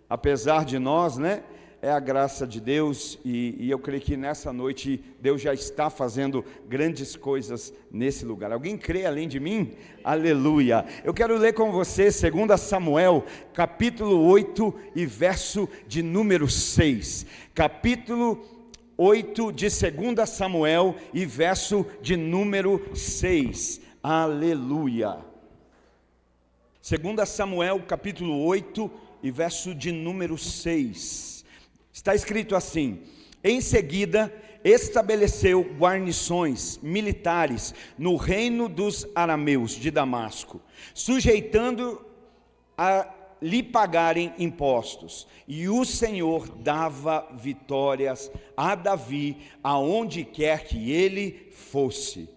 Apesar de nós, né? É a graça de Deus e eu creio que nessa noite Deus já está fazendo grandes coisas nesse lugar. Alguém crê além de mim? Aleluia! Eu quero ler com você 2 Samuel, capítulo 8 e verso de número 6. Capítulo 8 de 2 Samuel e verso de número 6. Aleluia! 2 Samuel, capítulo 8 e verso de número 6, está escrito assim: em seguida estabeleceu guarnições militares no reino dos arameus de Damasco, sujeitando a lhe pagarem impostos, e o Senhor dava vitórias a Davi aonde quer que ele fosse.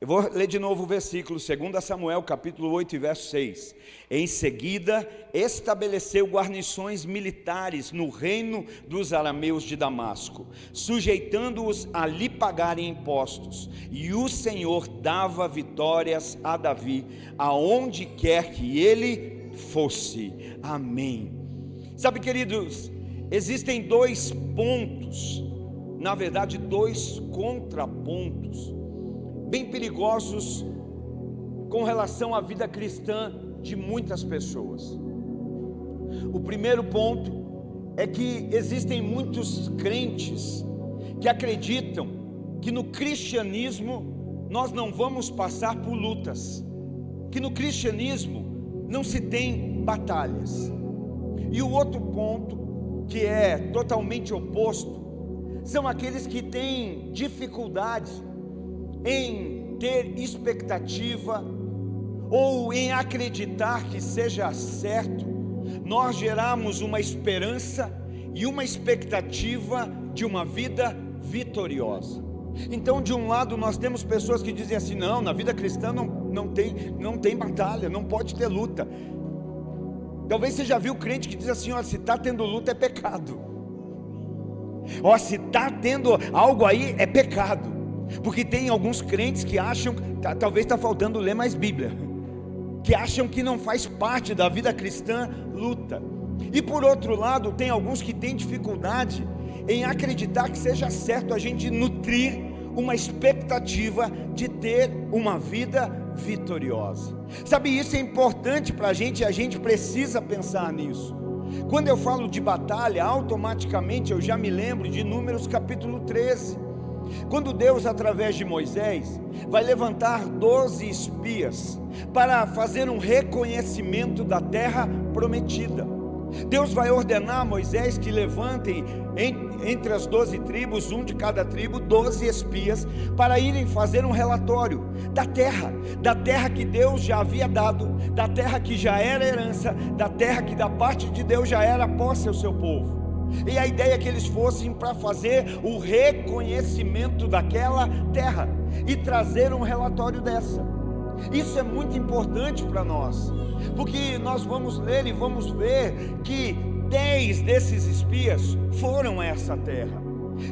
Eu vou ler de novo o versículo, 2 Samuel, capítulo 8, verso 6. Em seguida, estabeleceu guarnições militares no reino dos arameus de Damasco, sujeitando-os a lhe pagarem impostos, e o Senhor dava vitórias a Davi, aonde quer que ele fosse. Amém. Sabe, queridos, existem dois pontos, na verdade, dois contrapontos, bem perigosos com relação à vida cristã de muitas pessoas. O primeiro ponto é que existem muitos crentes que acreditam que no cristianismo nós não vamos passar por lutas, que no cristianismo não se tem batalhas. E o outro ponto, que é totalmente oposto, são aqueles que têm dificuldade em ter expectativa ou em acreditar que seja certo nós gerarmos uma esperança e uma expectativa de uma vida vitoriosa. Então, de um lado nós temos pessoas que dizem assim: não, na vida cristã não tem batalha, não pode ter luta. Talvez você já viu crente que diz assim: ó, se está tendo luta é pecado, ó, se está tendo algo aí é pecado. Porque tem alguns crentes que acham, talvez está faltando ler mais Bíblia, que acham que não faz parte da vida cristã luta. E por outro lado, tem alguns que têm dificuldade em acreditar que seja certo a gente nutrir uma expectativa de ter uma vida vitoriosa. Sabe, isso é importante para a gente precisa pensar nisso. Quando eu falo de batalha, automaticamente eu já me lembro de Números capítulo 13, quando Deus, através de Moisés, vai levantar 12 espias para fazer um reconhecimento da terra prometida. Deus vai ordenar a Moisés que levantem entre as 12 tribos, um de cada tribo, 12 espias, para irem fazer um relatório da terra que Deus já havia dado, da terra que já era herança, da terra que da parte de Deus já era posse ao seu povo. E a ideia é que eles fossem para fazer o reconhecimento daquela terra e trazer um relatório dessa. Isso é muito importante para nós, porque nós vamos ler e vamos ver que 10 desses espias foram a essa terra,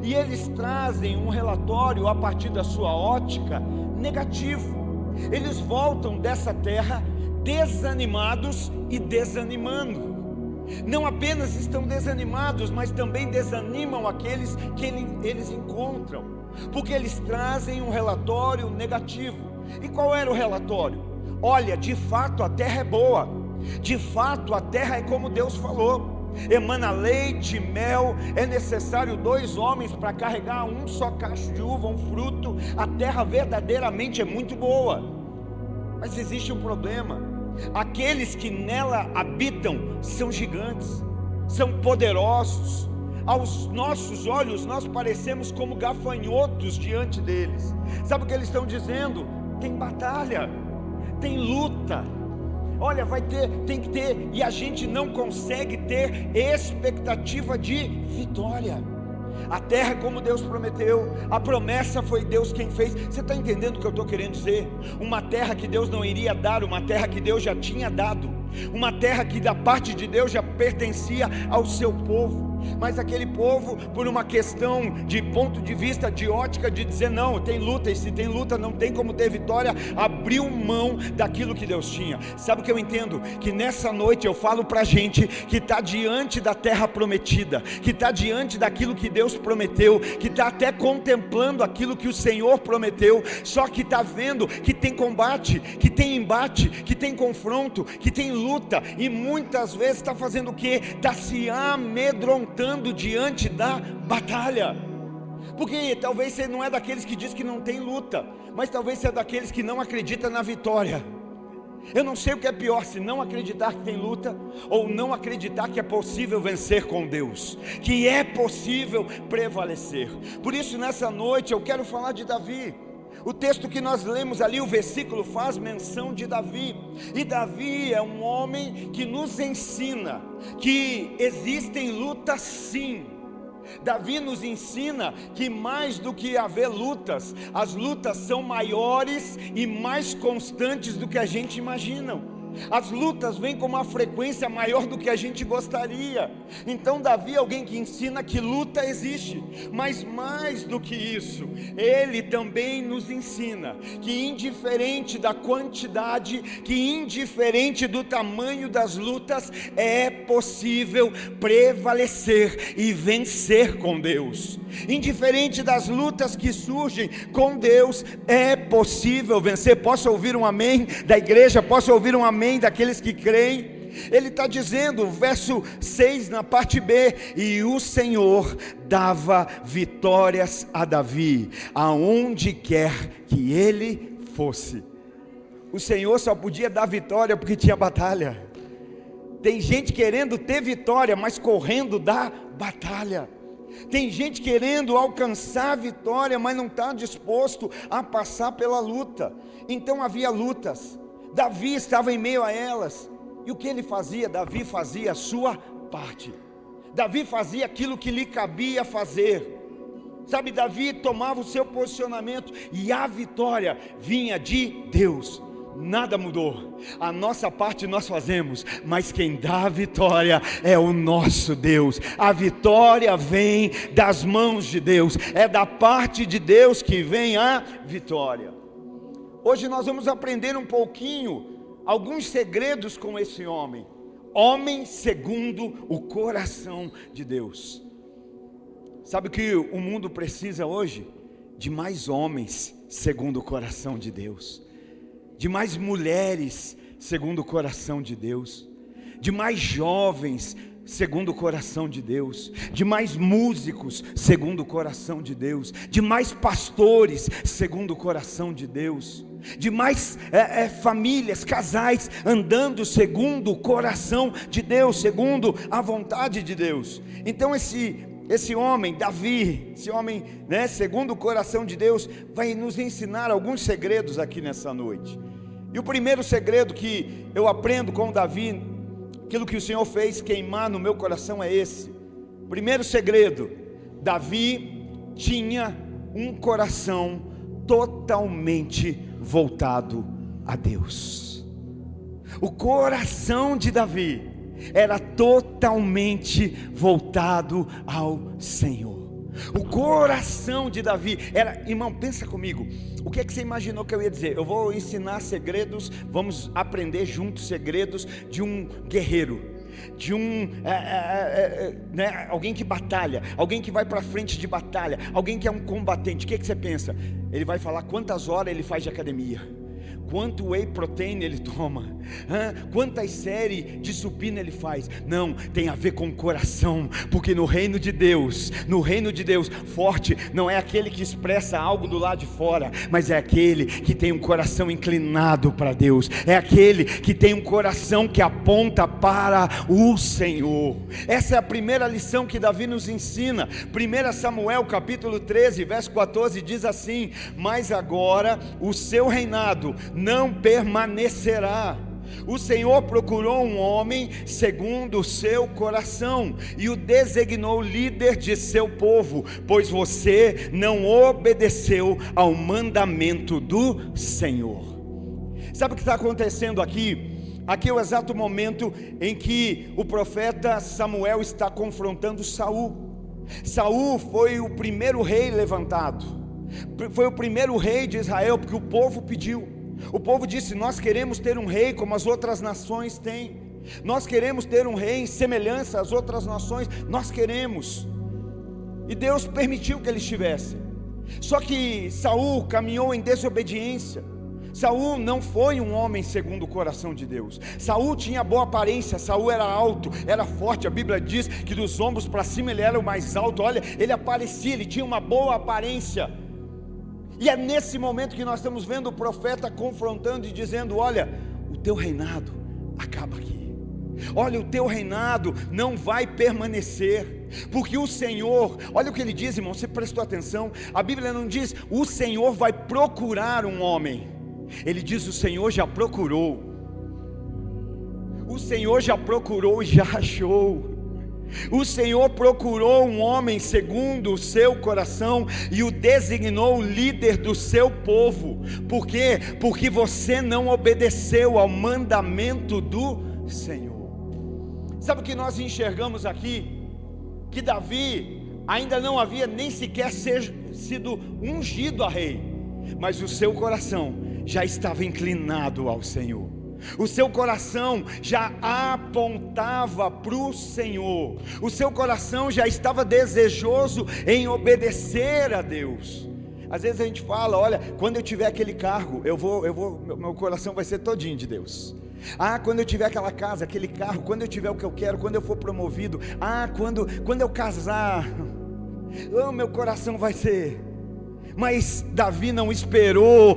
e eles trazem um relatório a partir da sua ótica negativo. Eles voltam dessa terra desanimados e desanimando. Não apenas estão desanimados, mas também desanimam aqueles que eles encontram, porque eles trazem um relatório negativo. E qual era o relatório? Olha, de fato a terra é boa, de fato a terra é como Deus falou, emana leite e mel, é necessário 2 homens para carregar um só cacho de uva, um fruto, a terra verdadeiramente é muito boa. Mas existe um problema: aqueles que nela habitam são gigantes, são poderosos. Aos nossos olhos nós parecemos como gafanhotos diante deles. Sabe o que eles estão dizendo? Tem batalha, tem luta. Olha, tem que ter, e a gente não consegue ter expectativa de vitória. A terra como Deus prometeu, a promessa foi Deus quem fez. Você está entendendo o que eu estou querendo dizer? Uma terra que Deus não iria dar, uma terra que Deus já tinha dado. uma terra que da parte de Deus já pertencia ao seu povo. Mas aquele povo, por uma questão de ponto de vista, de ótica, de dizer não, tem luta, e se tem luta não tem como ter vitória, abriu mão daquilo que Deus tinha. Sabe o que eu entendo? Que nessa noite eu falo pra gente que está diante da terra prometida, que está diante daquilo que Deus prometeu, que está até contemplando aquilo que o Senhor prometeu, só que está vendo que tem combate, que tem embate, que tem confronto, que tem luta, e muitas vezes está fazendo o quê? Está se amedrontando diante da batalha, porque talvez você não é daqueles que diz que não tem luta, mas talvez você é daqueles que não acredita na vitória. Eu não sei o que é pior, se não acreditar que tem luta, ou não acreditar que é possível vencer com Deus, que é possível prevalecer. Por isso nessa noite eu quero falar de Davi. O texto que nós lemos ali, o versículo faz menção de Davi, e Davi é um homem que nos ensina que existem lutas sim. Davi nos ensina que mais do que haver lutas, as lutas são maiores e mais constantes do que a gente imagina. As lutas vêm com uma frequência maior do que a gente gostaria. Então Davi é alguém que ensina que luta existe, mas mais do que isso, ele também nos ensina que indiferente da quantidade, que indiferente do tamanho das lutas, é possível prevalecer e vencer com Deus. Indiferente das lutas que surgem, com Deus é possível vencer. Posso ouvir um amém da igreja? Posso ouvir um amém daqueles que creem? Ele está dizendo, verso 6 na parte B, e o Senhor dava vitórias a Davi, aonde quer que ele fosse. O Senhor só podia dar vitória porque tinha batalha. Tem gente querendo ter vitória, mas correndo da batalha. Tem gente querendo alcançar a vitória, mas não está disposto a passar pela luta. Então havia lutas, Davi estava em meio a elas, e o que ele fazia? Davi fazia a sua parte, Davi fazia aquilo que lhe cabia fazer, sabe? Davi tomava o seu posicionamento, e a vitória vinha de Deus. Nada mudou, a nossa parte nós fazemos, mas quem dá a vitória é o nosso Deus. A vitória vem das mãos de Deus, é da parte de Deus que vem a vitória. Hoje nós vamos aprender um pouquinho, alguns segredos com esse homem, homem segundo o coração de Deus. Sabe o que o mundo precisa hoje? De mais homens segundo o coração de Deus, de mais mulheres segundo o coração de Deus, de mais jovens segundo o coração de Deus, de mais músicos segundo o coração de Deus, de mais pastores segundo o coração de Deus, de mais famílias, casais andando segundo o coração de Deus, segundo a vontade de Deus. Então esse homem, Davi, esse homem, segundo o coração de Deus, vai nos ensinar alguns segredos aqui nessa noite. E o primeiro segredo que eu aprendo com Davi, aquilo que o Senhor fez queimar no meu coração, é esse. Primeiro segredo: Davi tinha um coração totalmente voltado a Deus. O coração de Davi era totalmente voltado ao Senhor. O coração de Davi era, irmão, pensa comigo, o que é que você imaginou que eu ia dizer? Eu vou ensinar segredos, vamos aprender juntos segredos de um guerreiro, de alguém que batalha, alguém que vai para frente de batalha, alguém que é um combatente. O que é que você pensa? Ele vai falar quantas horas ele faz de academia, quanto whey protein ele toma, quantas séries de supino ele faz. Não, tem a ver com o coração, porque no reino de Deus, forte não é aquele que expressa algo do lado de fora, mas é aquele que tem um coração inclinado para Deus, é aquele que tem um coração que aponta para o Senhor. Essa é a primeira lição que Davi nos ensina. 1 Samuel capítulo 13 verso 14 diz assim: mas agora o seu reinado não permanecerá. O Senhor procurou um homem segundo o seu coração e o designou líder de seu povo, pois você não obedeceu ao mandamento do Senhor. Sabe o que está acontecendo aqui? Aqui é o exato momento em que o profeta Samuel está confrontando Saul. Saul foi o primeiro rei levantado, foi o primeiro rei de Israel, porque o povo pediu. O povo disse: nós queremos ter um rei como as outras nações têm, nós queremos ter um rei em semelhança às outras nações, nós queremos. E Deus permitiu que eles tivessem. Só que Saul caminhou em desobediência. Saul não foi um homem segundo o coração de Deus. Saul tinha boa aparência, Saul era alto, era forte. A Bíblia diz que dos ombros para cima ele era o mais alto. Olha, ele aparecia, ele tinha uma boa aparência. E é nesse momento que nós estamos vendo o profeta confrontando e dizendo: olha, o teu reinado acaba aqui. Olha, o teu reinado não vai permanecer, porque o Senhor, olha o que ele diz, irmão, você prestou atenção? A Bíblia não diz: o Senhor vai procurar um homem. Ele diz: o Senhor já procurou. O Senhor já procurou e já achou. O Senhor procurou um homem segundo o seu coração e o designou líder do seu povo. Por quê? Porque você não obedeceu ao mandamento do Senhor. Sabe o que nós enxergamos aqui? Que Davi ainda não havia nem sequer sido ungido a rei, mas o seu coração já estava inclinado ao Senhor. O seu coração já apontava para o Senhor. O seu coração já estava desejoso em obedecer a Deus. Às vezes a gente fala: olha, quando eu tiver aquele cargo, meu coração vai ser todinho de Deus. Quando eu tiver aquela casa, aquele carro, quando eu tiver o que eu quero, quando eu for promovido, quando eu casar, meu coração vai ser. Mas Davi não esperou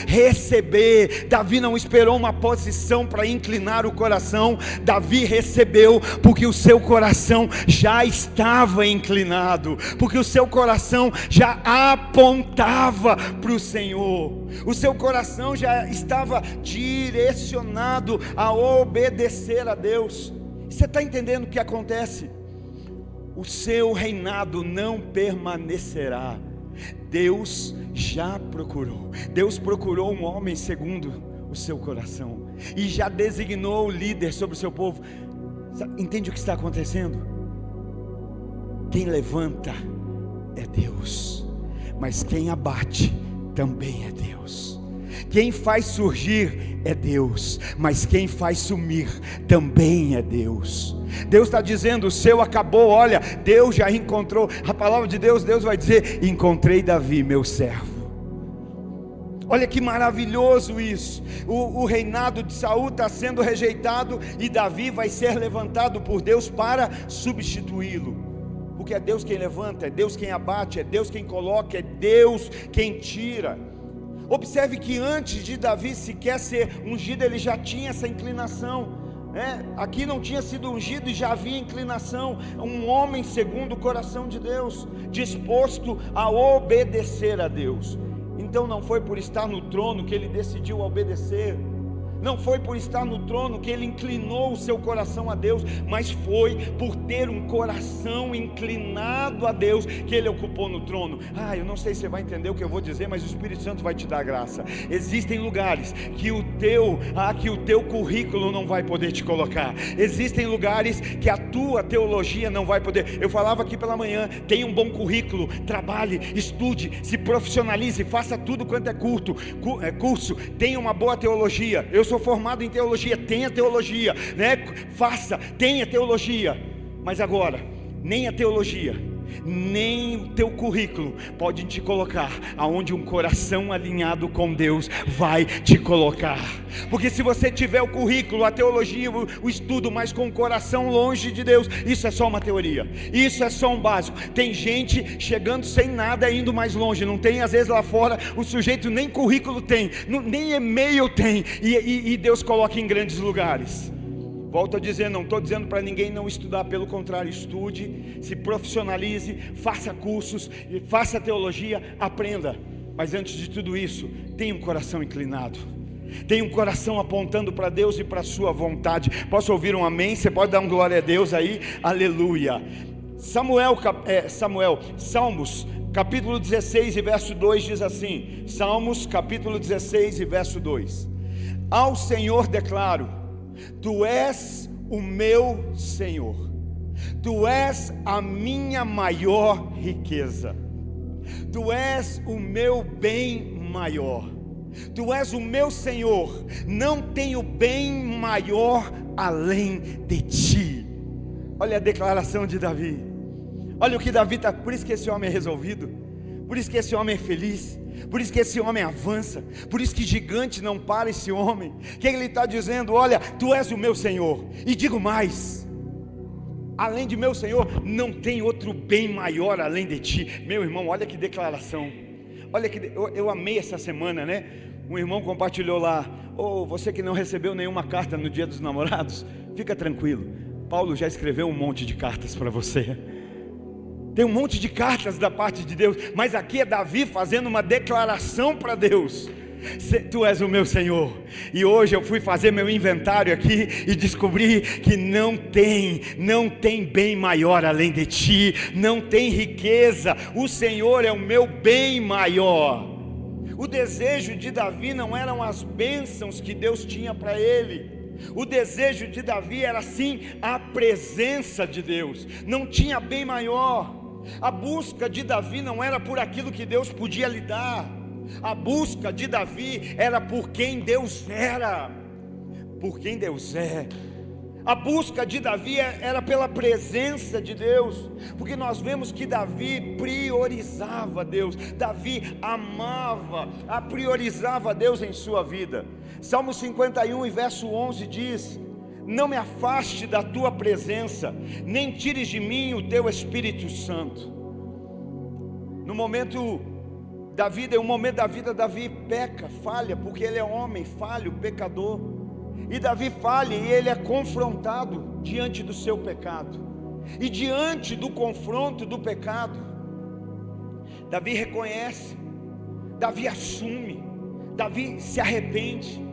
receber, Davi não esperou uma posição para inclinar o coração. Davi recebeu porque o seu coração já estava inclinado, porque o seu coração já apontava para o Senhor, o seu coração já estava direcionado a obedecer a Deus. Você está entendendo o que acontece? O seu reinado não permanecerá. Deus já procurou. Deus procurou um homem segundo o seu coração e já designou o líder sobre o seu povo. Entende o que está acontecendo? Quem levanta é Deus, mas quem abate também é Deus. Quem faz surgir é Deus, mas quem faz sumir também é Deus. Deus está dizendo: o seu acabou. Olha, Deus já encontrou. A palavra de Deus vai dizer: encontrei Davi, meu servo. Olha que maravilhoso isso. O reinado de Saul está sendo rejeitado e Davi vai ser levantado por Deus para substituí-lo. Porque é Deus quem levanta, é Deus quem abate, é Deus quem coloca, é Deus quem tira. Observe que antes de Davi sequer ser ungido, ele já tinha essa inclinação. Aqui não tinha sido ungido e já havia inclinação. Um homem segundo o coração de Deus, disposto a obedecer a Deus. Então não foi por estar no trono que ele decidiu obedecer. Não foi por estar no trono que ele inclinou o seu coração a Deus, mas foi por ter um coração inclinado a Deus que ele ocupou no trono. Eu não sei se você vai entender o que eu vou dizer, mas o Espírito Santo vai te dar graça. Existem lugares que o teu currículo não vai poder te colocar. Existem lugares que a tua teologia não vai poder. Eu falava aqui pela manhã: tenha um bom currículo, trabalhe, estude, se profissionalize, faça tudo quanto é curso, tenha uma boa teologia. Eu sou formado em teologia, tenha teologia, tenha teologia. Mas agora, nem a teologia, nem o teu currículo pode te colocar aonde um coração alinhado com Deus vai te colocar. Porque se você tiver o currículo, a teologia, o estudo, mas com o coração longe de Deus, isso é só uma teoria, isso é só um básico. Tem gente chegando sem nada, indo mais longe. Não tem, às vezes lá fora, o sujeito nem currículo tem, nem e-mail tem, e Deus coloca em grandes lugares. Volto a dizer, não estou dizendo para ninguém não estudar, pelo contrário, estude, se profissionalize, faça cursos, faça teologia, aprenda. Mas antes de tudo isso, tenha um coração inclinado, tenha um coração apontando para Deus e para a sua vontade. Posso ouvir um amém? Você pode dar um glória a Deus aí? Aleluia. Salmos capítulo 16 e verso 2 diz assim. Salmos capítulo 16 e verso 2: Ao Senhor declaro: Tu és o meu Senhor, Tu és a minha maior riqueza, Tu és o meu bem maior, Tu és o meu Senhor, não tenho bem maior além de Ti. Olha a declaração de Davi, olha o que Davi está. Por isso que esse homem é resolvido, por isso que esse homem é feliz, por isso que esse homem avança, por isso que gigante não para esse homem. Que ele está dizendo: olha, Tu és o meu Senhor, e digo mais, além de meu Senhor, não tem outro bem maior além de Ti. Meu irmão, olha que declaração. Olha que eu amei essa semana, né? Um irmão compartilhou lá: você que não recebeu nenhuma carta no Dia dos Namorados, fica tranquilo, Paulo já escreveu um monte de cartas para você. Tem um monte de cartas da parte de Deus, mas aqui é Davi fazendo uma declaração para Deus: Tu és o meu Senhor. E hoje eu fui fazer meu inventário aqui e descobri que não tem bem maior além de Ti, não tem riqueza. O Senhor é o meu bem maior. O desejo de Davi não eram as bênçãos que Deus tinha para ele. O desejo de Davi era sim a presença de Deus. Não tinha bem maior. A busca de Davi não era por aquilo que Deus podia lhe dar. A busca de Davi era por quem Deus era, por quem Deus é. A busca de Davi era pela presença de Deus, porque nós vemos que Davi priorizava Deus, Davi priorizava Deus em sua vida. Salmo 51 e verso 11 diz: Não me afaste da Tua presença, nem tires de mim o Teu Espírito Santo. No momento da vida, Davi peca, falha, porque ele é homem, falho, pecador. E Davi falha e ele é confrontado diante do seu pecado. E diante do confronto do pecado, Davi reconhece, Davi assume, Davi se arrepende.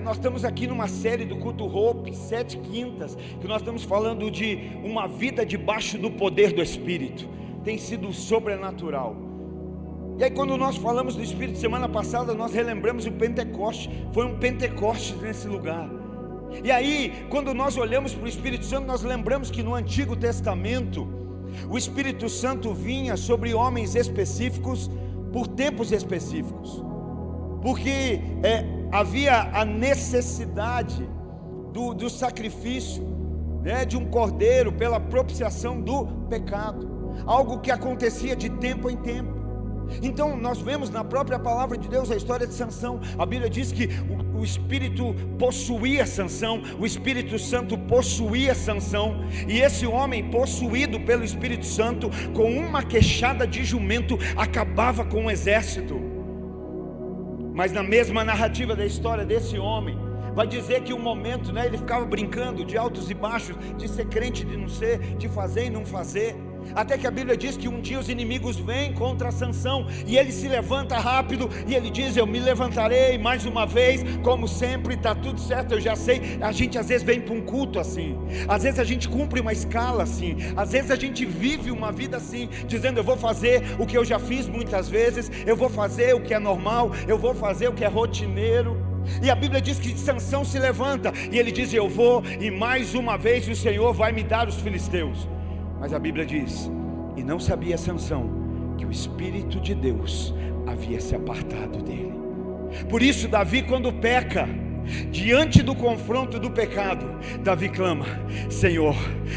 Nós estamos aqui numa série do Culto Hope, 7 quintas, que nós estamos falando de uma vida debaixo do poder do Espírito. Tem sido sobrenatural. E aí quando nós falamos do Espírito semana passada, nós relembramos o Pentecoste. Foi um Pentecoste nesse lugar. E aí quando nós olhamos para o Espírito Santo, nós lembramos que no Antigo Testamento o Espírito Santo vinha sobre homens específicos, por tempos específicos, porque havia a necessidade do sacrifício, de um cordeiro pela propiciação do pecado, algo que acontecia de tempo em tempo. Então nós vemos na própria palavra de Deus a história de Sansão. A Bíblia diz que o Espírito possuía Sansão, o Espírito Santo possuía Sansão, e esse homem possuído pelo Espírito Santo, com uma queixada de jumento, acabava com o exército. Mas na mesma narrativa da história desse homem, vai dizer que um momento, ele ficava brincando de altos e baixos, de ser crente, de não ser, de fazer e não fazer, até que a Bíblia diz que um dia os inimigos vêm contra Sansão, e ele se levanta rápido, e ele diz: eu me levantarei mais uma vez, como sempre, está tudo certo, eu já sei. A gente às vezes vem para um culto assim, às vezes a gente cumpre uma escala assim, às vezes a gente vive uma vida assim, dizendo: eu vou fazer o que eu já fiz muitas vezes, eu vou fazer o que é normal, eu vou fazer o que é rotineiro. E a Bíblia diz que Sansão se levanta, e ele diz: eu vou, e mais uma vez o Senhor vai me dar os filisteus. Mas a Bíblia diz: e não sabia Sansão que o Espírito de Deus havia se apartado dele. Por isso Davi, quando peca, diante do confronto do pecado, Davi clama: Senhor,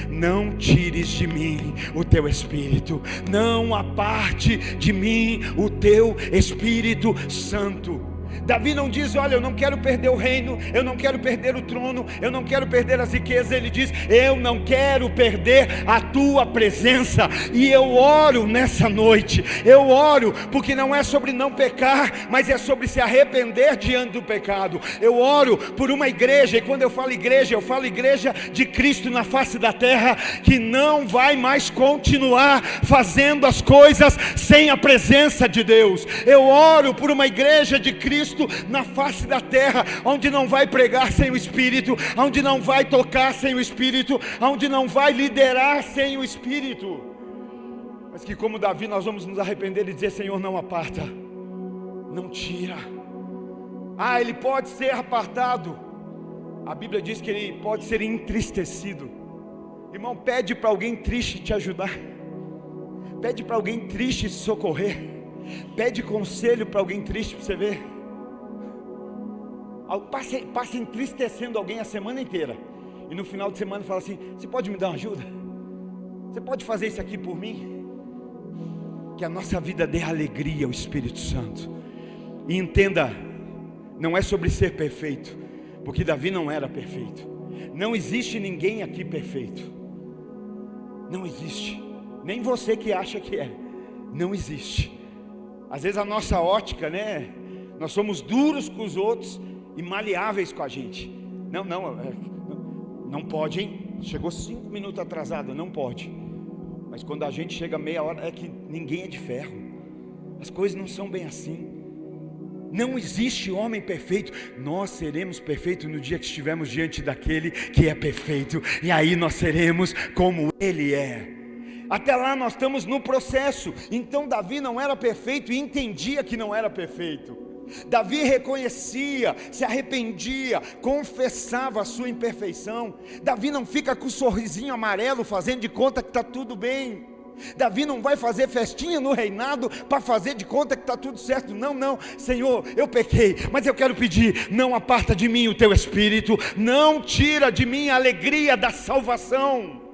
não tires de mim o Teu Espírito, não aparte de mim o Teu Espírito Santo. Davi não diz: olha, eu não quero perder o reino, eu não quero perder o trono, eu não quero perder as riquezas. Ele diz: eu não quero perder a Tua presença. E eu oro nessa noite, eu oro porque não é sobre não pecar, mas é sobre se arrepender diante do pecado. Eu oro por uma igreja, e quando eu falo igreja de Cristo na face da terra, que não vai mais continuar fazendo as coisas sem a presença de Deus. Eu oro por uma igreja de Cristo na face da terra, onde não vai pregar sem o Espírito, onde não vai tocar sem o Espírito, onde não vai liderar sem o Espírito. Mas que, como Davi, nós vamos nos arrepender e dizer: Senhor, não aparta, não tira, ele pode ser apartado. A Bíblia diz que ele pode ser entristecido. Irmão, pede para alguém triste te ajudar. Pede para alguém triste te socorrer. Pede conselho para alguém triste para você ver. Passe entristecendo alguém a semana inteira, e no final de semana fala assim: você pode me dar uma ajuda? Você pode fazer isso aqui por mim? Que a nossa vida dê alegria ao Espírito Santo. E entenda, não é sobre ser perfeito, porque Davi não era perfeito. Não existe ninguém aqui perfeito. Não existe. Nem você que acha que é. Não existe. Às vezes a nossa ótica, né? Nós somos duros com os outros e maleáveis com a gente. Não pode, hein? Chegou 5 minutos atrasado, não pode. Mas quando a gente chega meia hora, é que ninguém é de ferro. As coisas não são bem assim. Não existe homem perfeito. Nós seremos perfeitos no dia que estivermos diante daquele que é perfeito, e aí nós seremos como ele é. Até lá nós estamos no processo. Então Davi não era perfeito e entendia que não era perfeito. Davi reconhecia, se arrependia, confessava a sua imperfeição. Davi não fica com o sorrisinho amarelo fazendo de conta que está tudo bem. Davi não vai fazer festinha no reinado para fazer de conta que está tudo certo. Não, Senhor, eu pequei, mas eu quero pedir: não aparta de mim o teu espírito, não tira de mim a alegria da salvação.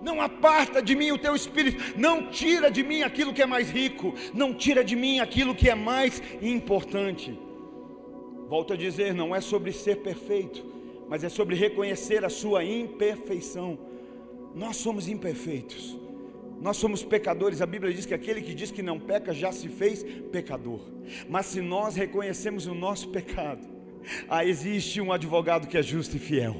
Não aparta de mim o teu espírito, não tira de mim aquilo que é mais rico, não tira de mim aquilo que é mais importante. Volto a dizer, não é sobre ser perfeito, mas é sobre reconhecer a sua imperfeição. Nós somos imperfeitos, nós somos pecadores. A Bíblia diz que aquele que diz que não peca já se fez pecador. Mas se nós reconhecemos o nosso pecado, existe um advogado que é justo e fiel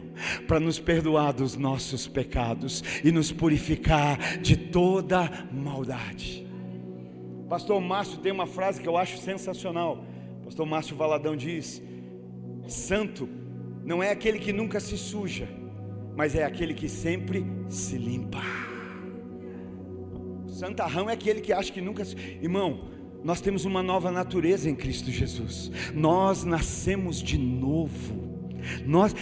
para nos perdoar dos nossos pecados e nos purificar de toda maldade. Pastor Márcio tem uma frase que eu acho sensacional. Pastor Márcio Valadão diz: santo não é aquele que nunca se suja, mas é aquele que sempre se limpa. Santarrão é aquele que acha que nunca se... Irmão, nós temos uma nova natureza em Cristo Jesus. Nós nascemos de novo.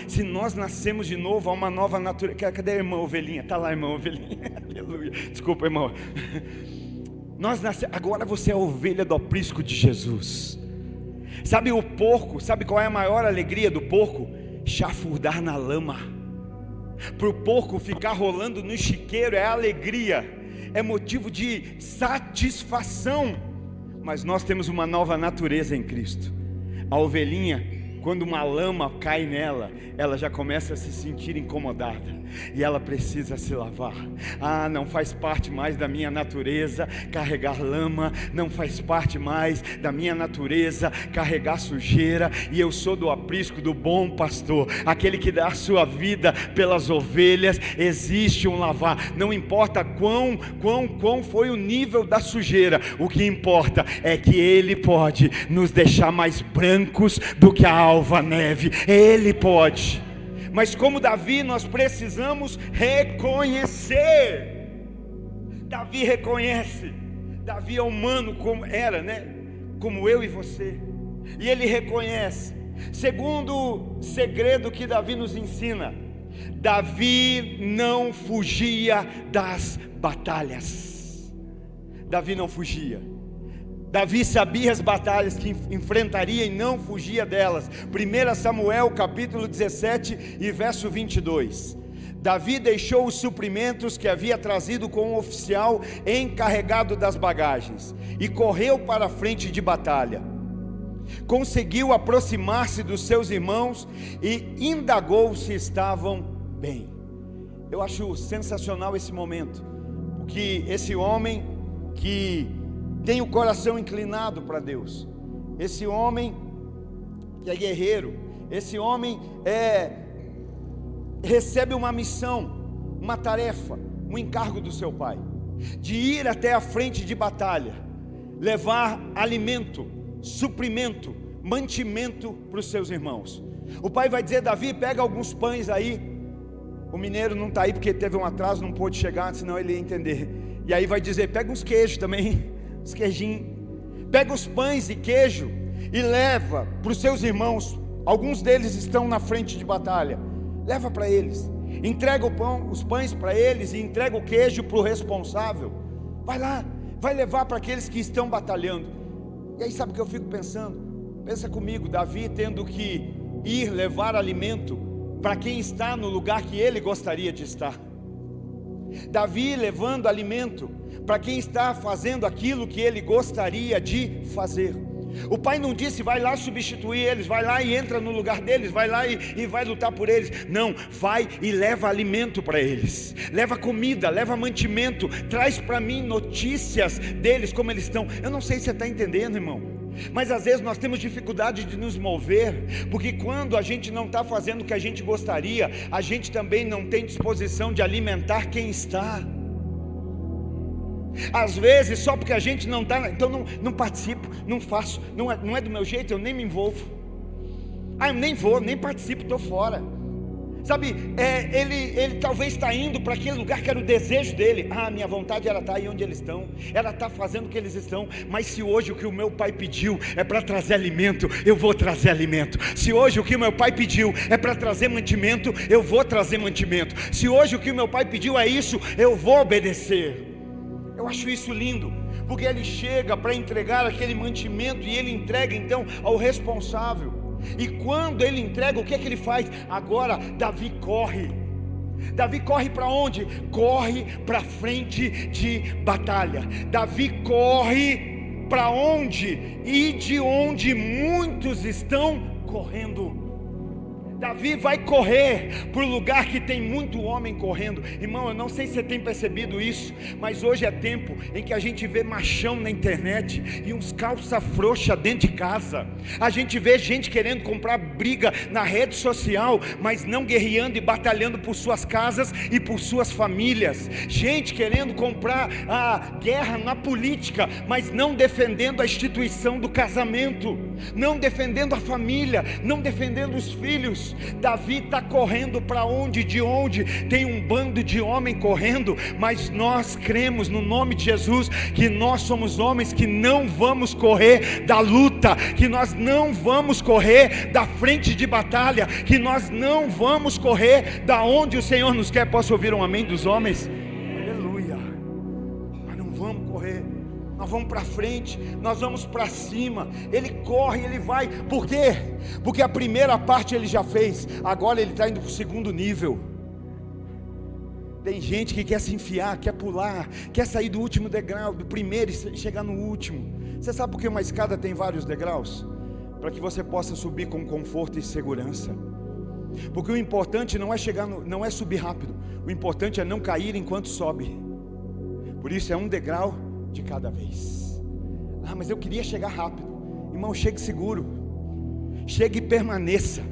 Se nós nascemos de novo, há uma nova natureza. Cadê a irmã Ovelhinha? Está lá a irmã Ovelhinha. Aleluia. Desculpa, irmão. Agora você é a ovelha do aprisco de Jesus. Sabe o porco? Sabe qual é a maior alegria do porco? Chafurdar na lama. Para o porco ficar rolando no chiqueiro é alegria, é motivo de satisfação. Mas nós temos uma nova natureza em Cristo. A ovelhinha, quando uma lama cai nela, ela já começa a se sentir incomodada, e ela precisa se lavar. Não faz parte mais da minha natureza carregar lama, não faz parte mais da minha natureza carregar sujeira, e eu sou do aprisco do bom pastor, aquele que dá a sua vida pelas ovelhas. Existe um lavar, não importa quão foi o nível da sujeira, o que importa é que Ele pode nos deixar mais brancos do que a alva neve. Ele pode. Mas como Davi, nós precisamos reconhecer. Davi reconhece. Davi é humano como era, né? Como eu e você. E ele reconhece. Segundo segredo que Davi nos ensina: Davi não fugia das batalhas. Davi não fugia. Davi sabia as batalhas que enfrentaria e não fugia delas. 1 Samuel capítulo 17 e verso 22. Davi deixou os suprimentos que havia trazido com um oficial encarregado das bagagens e correu para a frente de batalha. Conseguiu aproximar-se dos seus irmãos e indagou se estavam bem. Eu acho sensacional esse momento, porque esse homem que tem o coração inclinado para Deus, esse homem que é guerreiro, esse homem recebe uma missão, uma tarefa, um encargo do seu pai, de ir até a frente de batalha, levar alimento, suprimento, mantimento para os seus irmãos. O pai vai dizer: Davi, pega alguns pães aí. O mineiro não está aí porque teve um atraso, não pôde chegar, senão ele ia entender. E aí vai dizer: pega uns queijos também, uns queijinhos, pega os pães e queijo, e leva para os seus irmãos. Alguns deles estão na frente de batalha. Leva para eles, entrega o pão, os pães para eles, e entrega o queijo para o responsável. Vai lá, vai levar para aqueles que estão batalhando. E aí sabe o que eu fico pensando? Pensa comigo, Davi tendo que ir levar alimento para quem está no lugar que ele gostaria de estar. Davi levando alimento para quem está fazendo aquilo que ele gostaria de fazer. O pai não disse, vai lá substituir eles, vai lá e entra no lugar deles, vai lá e vai lutar por eles. Não, vai e leva alimento para eles, leva comida, leva mantimento, traz para mim notícias deles, como eles estão. Eu não sei se você está entendendo, irmão, mas às vezes nós temos dificuldade de nos mover, porque quando a gente não está fazendo o que a gente gostaria, a gente também não tem disposição de alimentar quem está. Às vezes só porque a gente não está, então não participo, não faço, não é do meu jeito, eu nem me envolvo. Eu nem vou, nem participo, estou fora. Sabe, ele talvez está indo para aquele lugar que era o desejo dele. Minha vontade era estar aí onde eles estão, era estar fazendo o que eles estão. Mas se hoje o que o meu pai pediu é para trazer alimento, eu vou trazer alimento. Se hoje o que o meu pai pediu é para trazer mantimento, eu vou trazer mantimento. Se hoje o que o meu pai pediu é isso, eu vou obedecer. Eu acho isso lindo, porque ele chega para entregar aquele mantimento e ele entrega então ao responsável. E quando ele entrega, o que é que ele faz? Agora Davi corre. Davi corre para onde? Corre para frente de batalha. Davi corre para onde? E de onde muitos estão correndo. Davi vai correr para o lugar que tem muito homem correndo. Irmão, eu não sei se você tem percebido isso, mas hoje é tempo em que a gente vê machão na internet e uns calça frouxa dentro de casa. A gente vê gente querendo comprar briga na rede social, mas não guerreando e batalhando por suas casas e por suas famílias. Gente querendo comprar a guerra na política, mas não defendendo a instituição do casamento, não defendendo a família, não defendendo os filhos. Davi está correndo para onde? De onde tem um bando de homem correndo, mas nós cremos no nome de Jesus que nós somos homens que não vamos correr da luta, que nós não vamos correr da frente de batalha, que nós não vamos correr da onde o Senhor nos quer. Posso ouvir um amém dos homens? Aleluia. Nós não vamos correr, nós vamos para frente, nós vamos para cima. Ele corre, ele vai. Por quê? Porque a primeira parte ele já fez, agora ele está indo para o segundo nível. Tem gente que quer se enfiar, quer pular, quer sair do último degrau, do primeiro e chegar no último. Você sabe por que uma escada tem vários degraus? Para que você possa subir com conforto e segurança. Porque o importante não é não é subir rápido, o importante é não cair enquanto sobe. Por isso é um degrau de cada vez. Mas eu queria chegar rápido. Irmão, chegue seguro, chegue e permaneça,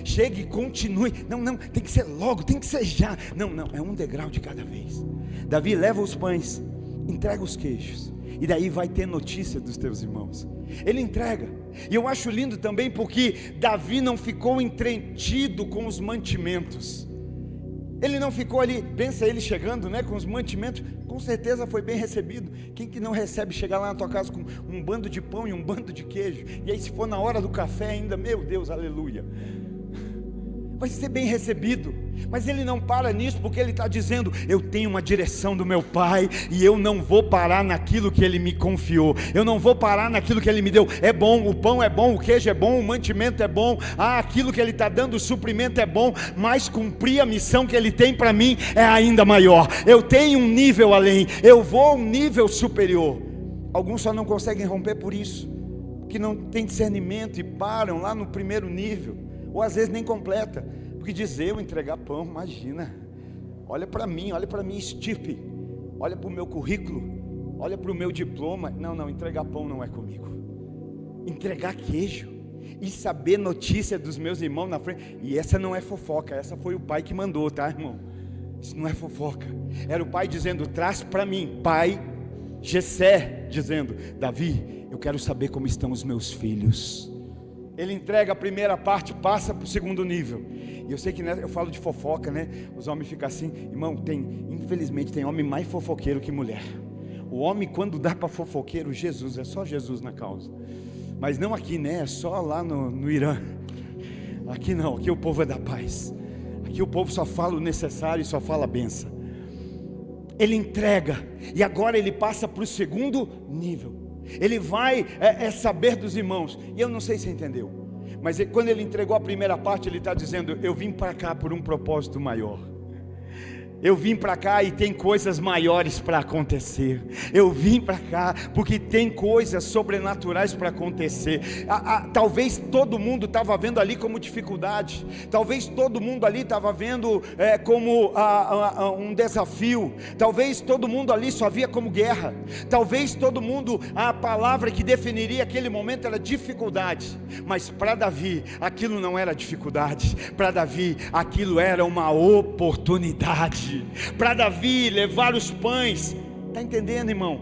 chegue e continue. Não, tem que ser logo, tem que ser já. Não, é um degrau de cada vez. Davi leva os pães, entrega os queijos, e daí vai ter notícia dos teus irmãos. Ele entrega, e eu acho lindo também porque Davi não ficou entretido com os mantimentos. Ele não ficou ali, pensa ele chegando, com os mantimentos, com certeza foi bem recebido. Quem que não recebe chegar lá na tua casa com um bando de pão e um bando de queijo? E aí se for na hora do café ainda, meu Deus, aleluia, vai ser bem recebido. Mas ele não para nisso, porque ele está dizendo, eu tenho uma direção do meu pai, e eu não vou parar naquilo que ele me confiou, eu não vou parar naquilo que ele me deu. É bom, o pão é bom, o queijo é bom, o mantimento é bom, aquilo que ele está dando, o suprimento é bom, mas cumprir a missão que ele tem para mim é ainda maior. Eu tenho um nível além, eu vou a um nível superior. Alguns só não conseguem romper por isso, porque não tem discernimento e param lá no primeiro nível, ou às vezes nem completa. Porque dizer eu entregar pão, imagina, olha para mim, olha para minha estirpe, olha para o meu currículo, olha para o meu diploma. Não, entregar pão não é comigo. Entregar queijo e saber notícia dos meus irmãos na frente, e essa não é fofoca, essa foi o pai que mandou, tá, irmão? Isso não é fofoca, era o pai dizendo, traz para mim, pai Jessé dizendo, Davi, eu quero saber como estão os meus filhos. Ele entrega a primeira parte, passa para o segundo nível. E eu sei que eu falo de fofoca, os homens ficam assim, irmão, infelizmente tem homem mais fofoqueiro que mulher. O homem, quando dá para fofoqueiro, Jesus, é só Jesus na causa. Mas não aqui, né? Só lá no Irã. Aqui não, aqui o povo é da paz. Aqui o povo só fala o necessário e só fala a benção. Ele entrega, e agora ele passa para o segundo nível. Ele vai saber dos irmãos. E eu não sei se entendeu, mas quando ele entregou a primeira parte, ele está dizendo: eu vim para cá por um propósito maior. Eu vim para cá e tem coisas maiores para acontecer. Eu vim para cá porque tem coisas sobrenaturais para acontecer. Talvez todo mundo estava vendo ali como dificuldade. Talvez todo mundo ali estava vendo como um desafio. Talvez todo mundo ali só via como guerra. Talvez todo mundo, a palavra que definiria aquele momento era dificuldade. Mas para Davi, aquilo não era dificuldade. Para Davi, aquilo era uma oportunidade. Para Davi levar os pães, está entendendo, irmão?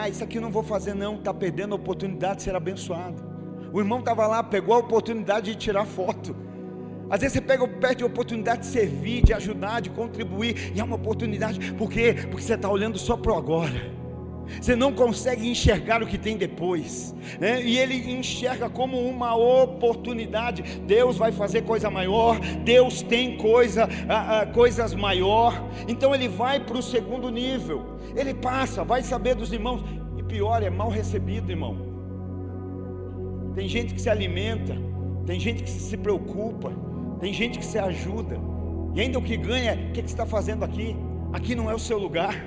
Isso aqui eu não vou fazer não, está perdendo a oportunidade de ser abençoado. O irmão estava lá, pegou a oportunidade de tirar foto. Às vezes você perde a oportunidade de servir, de ajudar, de contribuir, e é uma oportunidade. Por quê? Porque você está olhando só para o agora. Você não consegue enxergar o que tem depois, né? E ele enxerga como uma oportunidade. Deus vai fazer coisa maior, Deus tem coisas maior. Então ele vai para o segundo nível. Ele passa, vai saber dos irmãos. E pior, é mal recebido, irmão. Tem gente que se alimenta, tem gente que se preocupa, tem gente que se ajuda, e ainda o que ganha, o que você está fazendo aqui? Aqui não é o seu lugar,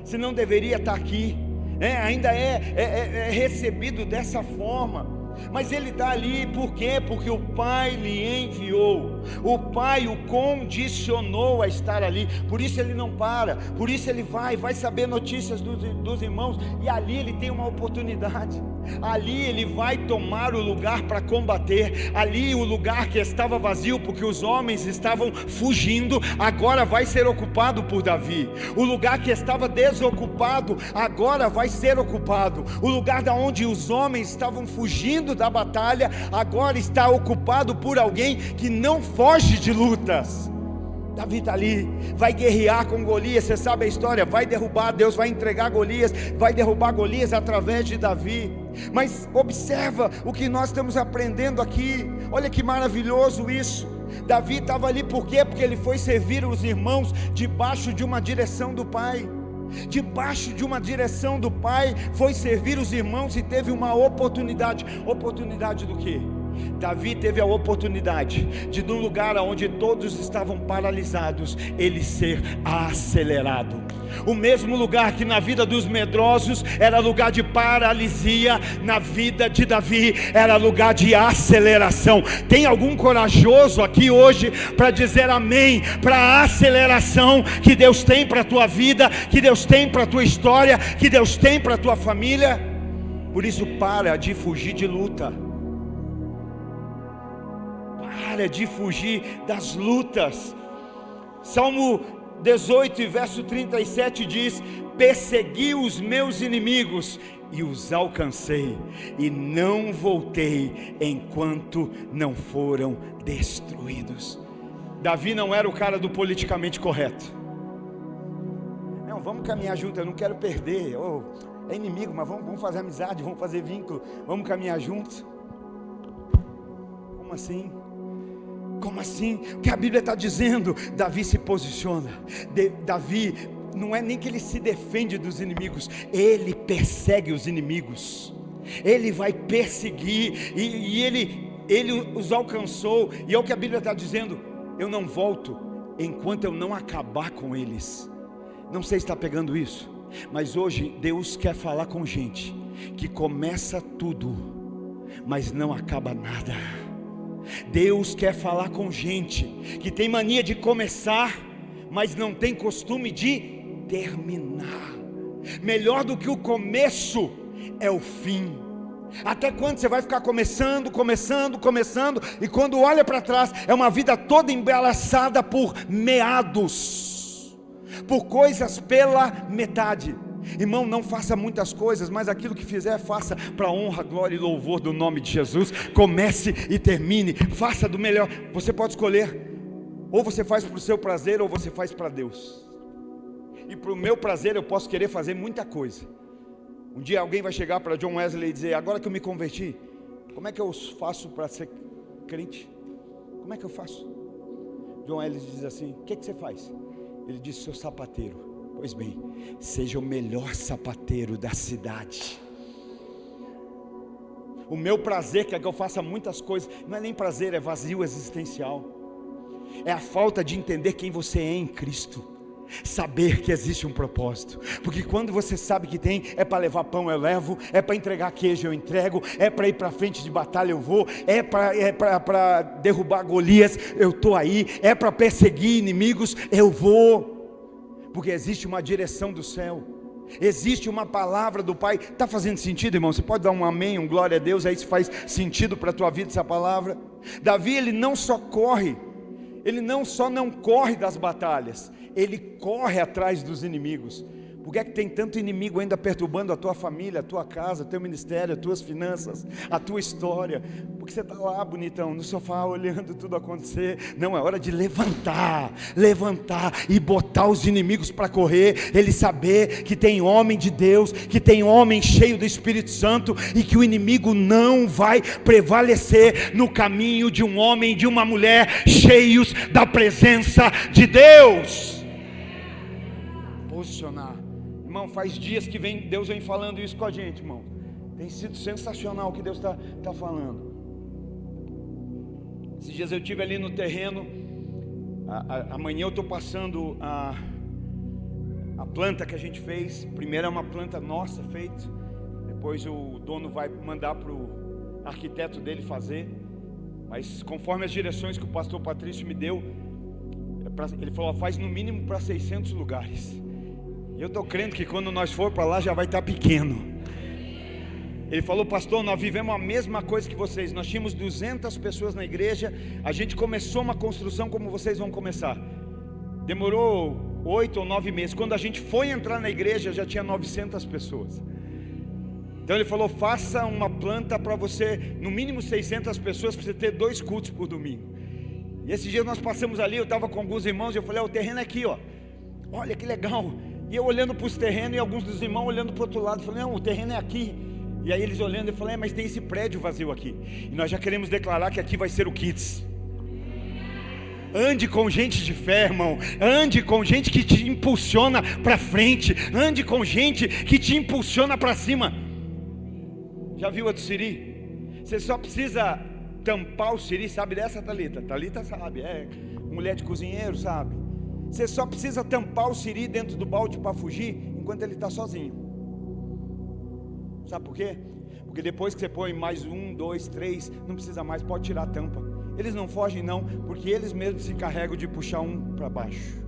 você não deveria estar aqui. Ainda é recebido dessa forma. Mas ele está ali, por quê? Porque o Pai lhe enviou, o Pai o condicionou a estar ali. Por isso ele não para, por isso ele vai saber notícias dos irmãos. E ali ele tem uma oportunidade. Ali ele vai tomar o lugar para combater. Ali o lugar que estava vazio, porque os homens estavam fugindo, agora vai ser ocupado por Davi. O lugar que estava desocupado, agora vai ser ocupado. O lugar da onde os homens estavam fugindo da batalha, agora está ocupado por alguém que não foge de lutas. Davi está ali, vai guerrear com Golias. Você sabe a história, vai derrubar, Deus vai entregar Golias, vai derrubar Golias através de Davi. Mas observa o que nós estamos aprendendo aqui. Olha que maravilhoso isso. Davi estava ali por quê? Porque ele foi servir os irmãos debaixo de uma direção do Pai. Debaixo de uma direção do Pai, foi servir os irmãos e teve uma oportunidade. Oportunidade do quê? Davi teve a oportunidade de, num lugar onde todos estavam paralisados, ele ser acelerado. O mesmo lugar que na vida dos medrosos era lugar de paralisia, na vida de Davi era lugar de aceleração. Tem algum corajoso aqui hoje para dizer amém para a aceleração que Deus tem para a tua vida, que Deus tem para a tua história, que Deus tem para a tua família? Por isso, para de fugir de luta. Para de fugir das lutas. Salmo 18 e verso 37 diz: persegui os meus inimigos e os alcancei, e não voltei enquanto não foram destruídos. Davi não era o cara do politicamente correto. Não, vamos caminhar junto, eu não quero perder. É inimigo, mas vamos fazer amizade, vamos fazer vínculo, vamos caminhar juntos. Como assim? Como assim? O que a Bíblia está dizendo? Davi se posiciona. Davi, não é nem que ele se defende dos inimigos, ele persegue os inimigos. Ele vai perseguir, e ele os alcançou. E é o que a Bíblia está dizendo: eu não volto enquanto eu não acabar com eles. Não sei se está pegando isso, mas hoje Deus quer falar com gente que começa tudo, mas não acaba nada. Deus quer falar com gente que tem mania de começar, mas não tem costume de terminar. Melhor do que o começo é o fim. Até quando você vai ficar começando, e quando olha para trás, é uma vida toda embaraçada por meados, por coisas pela metade. Irmão, não faça muitas coisas, mas aquilo que fizer, faça para honra, glória e louvor do nome de Jesus. Comece e termine, faça do melhor. Você pode escolher, ou você faz para o seu prazer, ou você faz para Deus. E para o meu prazer eu posso querer fazer muita coisa. Um dia alguém vai chegar para John Wesley e dizer: agora que eu me converti, como é que eu faço para ser crente? Como é que eu faço? John Ellis diz assim: o que você faz? Ele diz: sou sapateiro. Pois bem, seja o melhor sapateiro da cidade. O meu prazer quer que eu faça muitas coisas. Não é nem prazer, é vazio existencial. É a falta de entender quem você é em Cristo. Saber que existe um propósito. Porque quando você sabe que tem, é para levar pão eu levo, é para entregar queijo eu entrego, é para ir para frente de batalha eu vou, é para derrubar Golias eu estou aí, é para perseguir inimigos eu vou. Porque existe uma direção do céu, existe uma palavra do Pai. Está fazendo sentido, irmão? Você pode dar um amém, um glória a Deus aí se faz sentido para a tua vida essa palavra. Davi, ele não só corre, ele não corre das batalhas, ele corre atrás dos inimigos. Por que é que tem tanto inimigo ainda perturbando a tua família, a tua casa, o teu ministério, as tuas finanças, a tua história? Porque você está lá bonitão, no sofá, olhando tudo acontecer. Não, é hora de levantar e botar os inimigos para correr. Ele saber que tem homem de Deus, que tem homem cheio do Espírito Santo, e que o inimigo não vai prevalecer no caminho de um homem e de uma mulher cheios da presença de Deus. Posicionar. Irmão, faz dias que Deus vem falando isso com a gente, irmão. Tem sido sensacional o que Deus está falando. Esses dias eu estive ali no terreno. Amanhã eu estou passando a planta que a gente fez. Primeiro é uma planta nossa feita. Depois o dono vai mandar para o arquiteto dele fazer. Mas conforme as direções que o pastor Patrício me deu, ele falou: faz no mínimo para 600 lugares. E eu estou crendo que quando nós for para lá já vai estar pequeno. Ele falou: pastor, nós vivemos a mesma coisa que vocês. Nós tínhamos 200 pessoas na igreja. A gente começou uma construção como vocês vão começar. Demorou 8 ou 9 meses. Quando a gente foi entrar na igreja já tinha 900 pessoas. Então ele falou: faça uma planta para você, no mínimo 600 pessoas, para você ter 2 cultos por domingo. E esses dias nós passamos ali, eu estava com alguns irmãos e eu falei: o terreno é aqui, ó. Olha que legal. E eu olhando para os terrenos e alguns dos irmãos olhando para o outro lado. Eu falei: não, o terreno é aqui. E aí eles olhando, eu falei: mas tem esse prédio vazio aqui. E nós já queremos declarar que aqui vai ser o Kids. Ande com gente de fé, irmão. Ande com gente que te impulsiona para frente. Ande com gente que te impulsiona para cima. Já viu a do Siri? Você só precisa tampar o Siri, sabe dessa, Thalita? Thalita sabe, é mulher de cozinheiro, sabe? Você só precisa tampar o Siri dentro do balde para fugir, enquanto ele está sozinho. Sabe por quê? Porque depois que você põe mais 1, 2, 3, não precisa mais, pode tirar a tampa. Eles não fogem não, porque eles mesmos se encarregam de puxar um para baixo.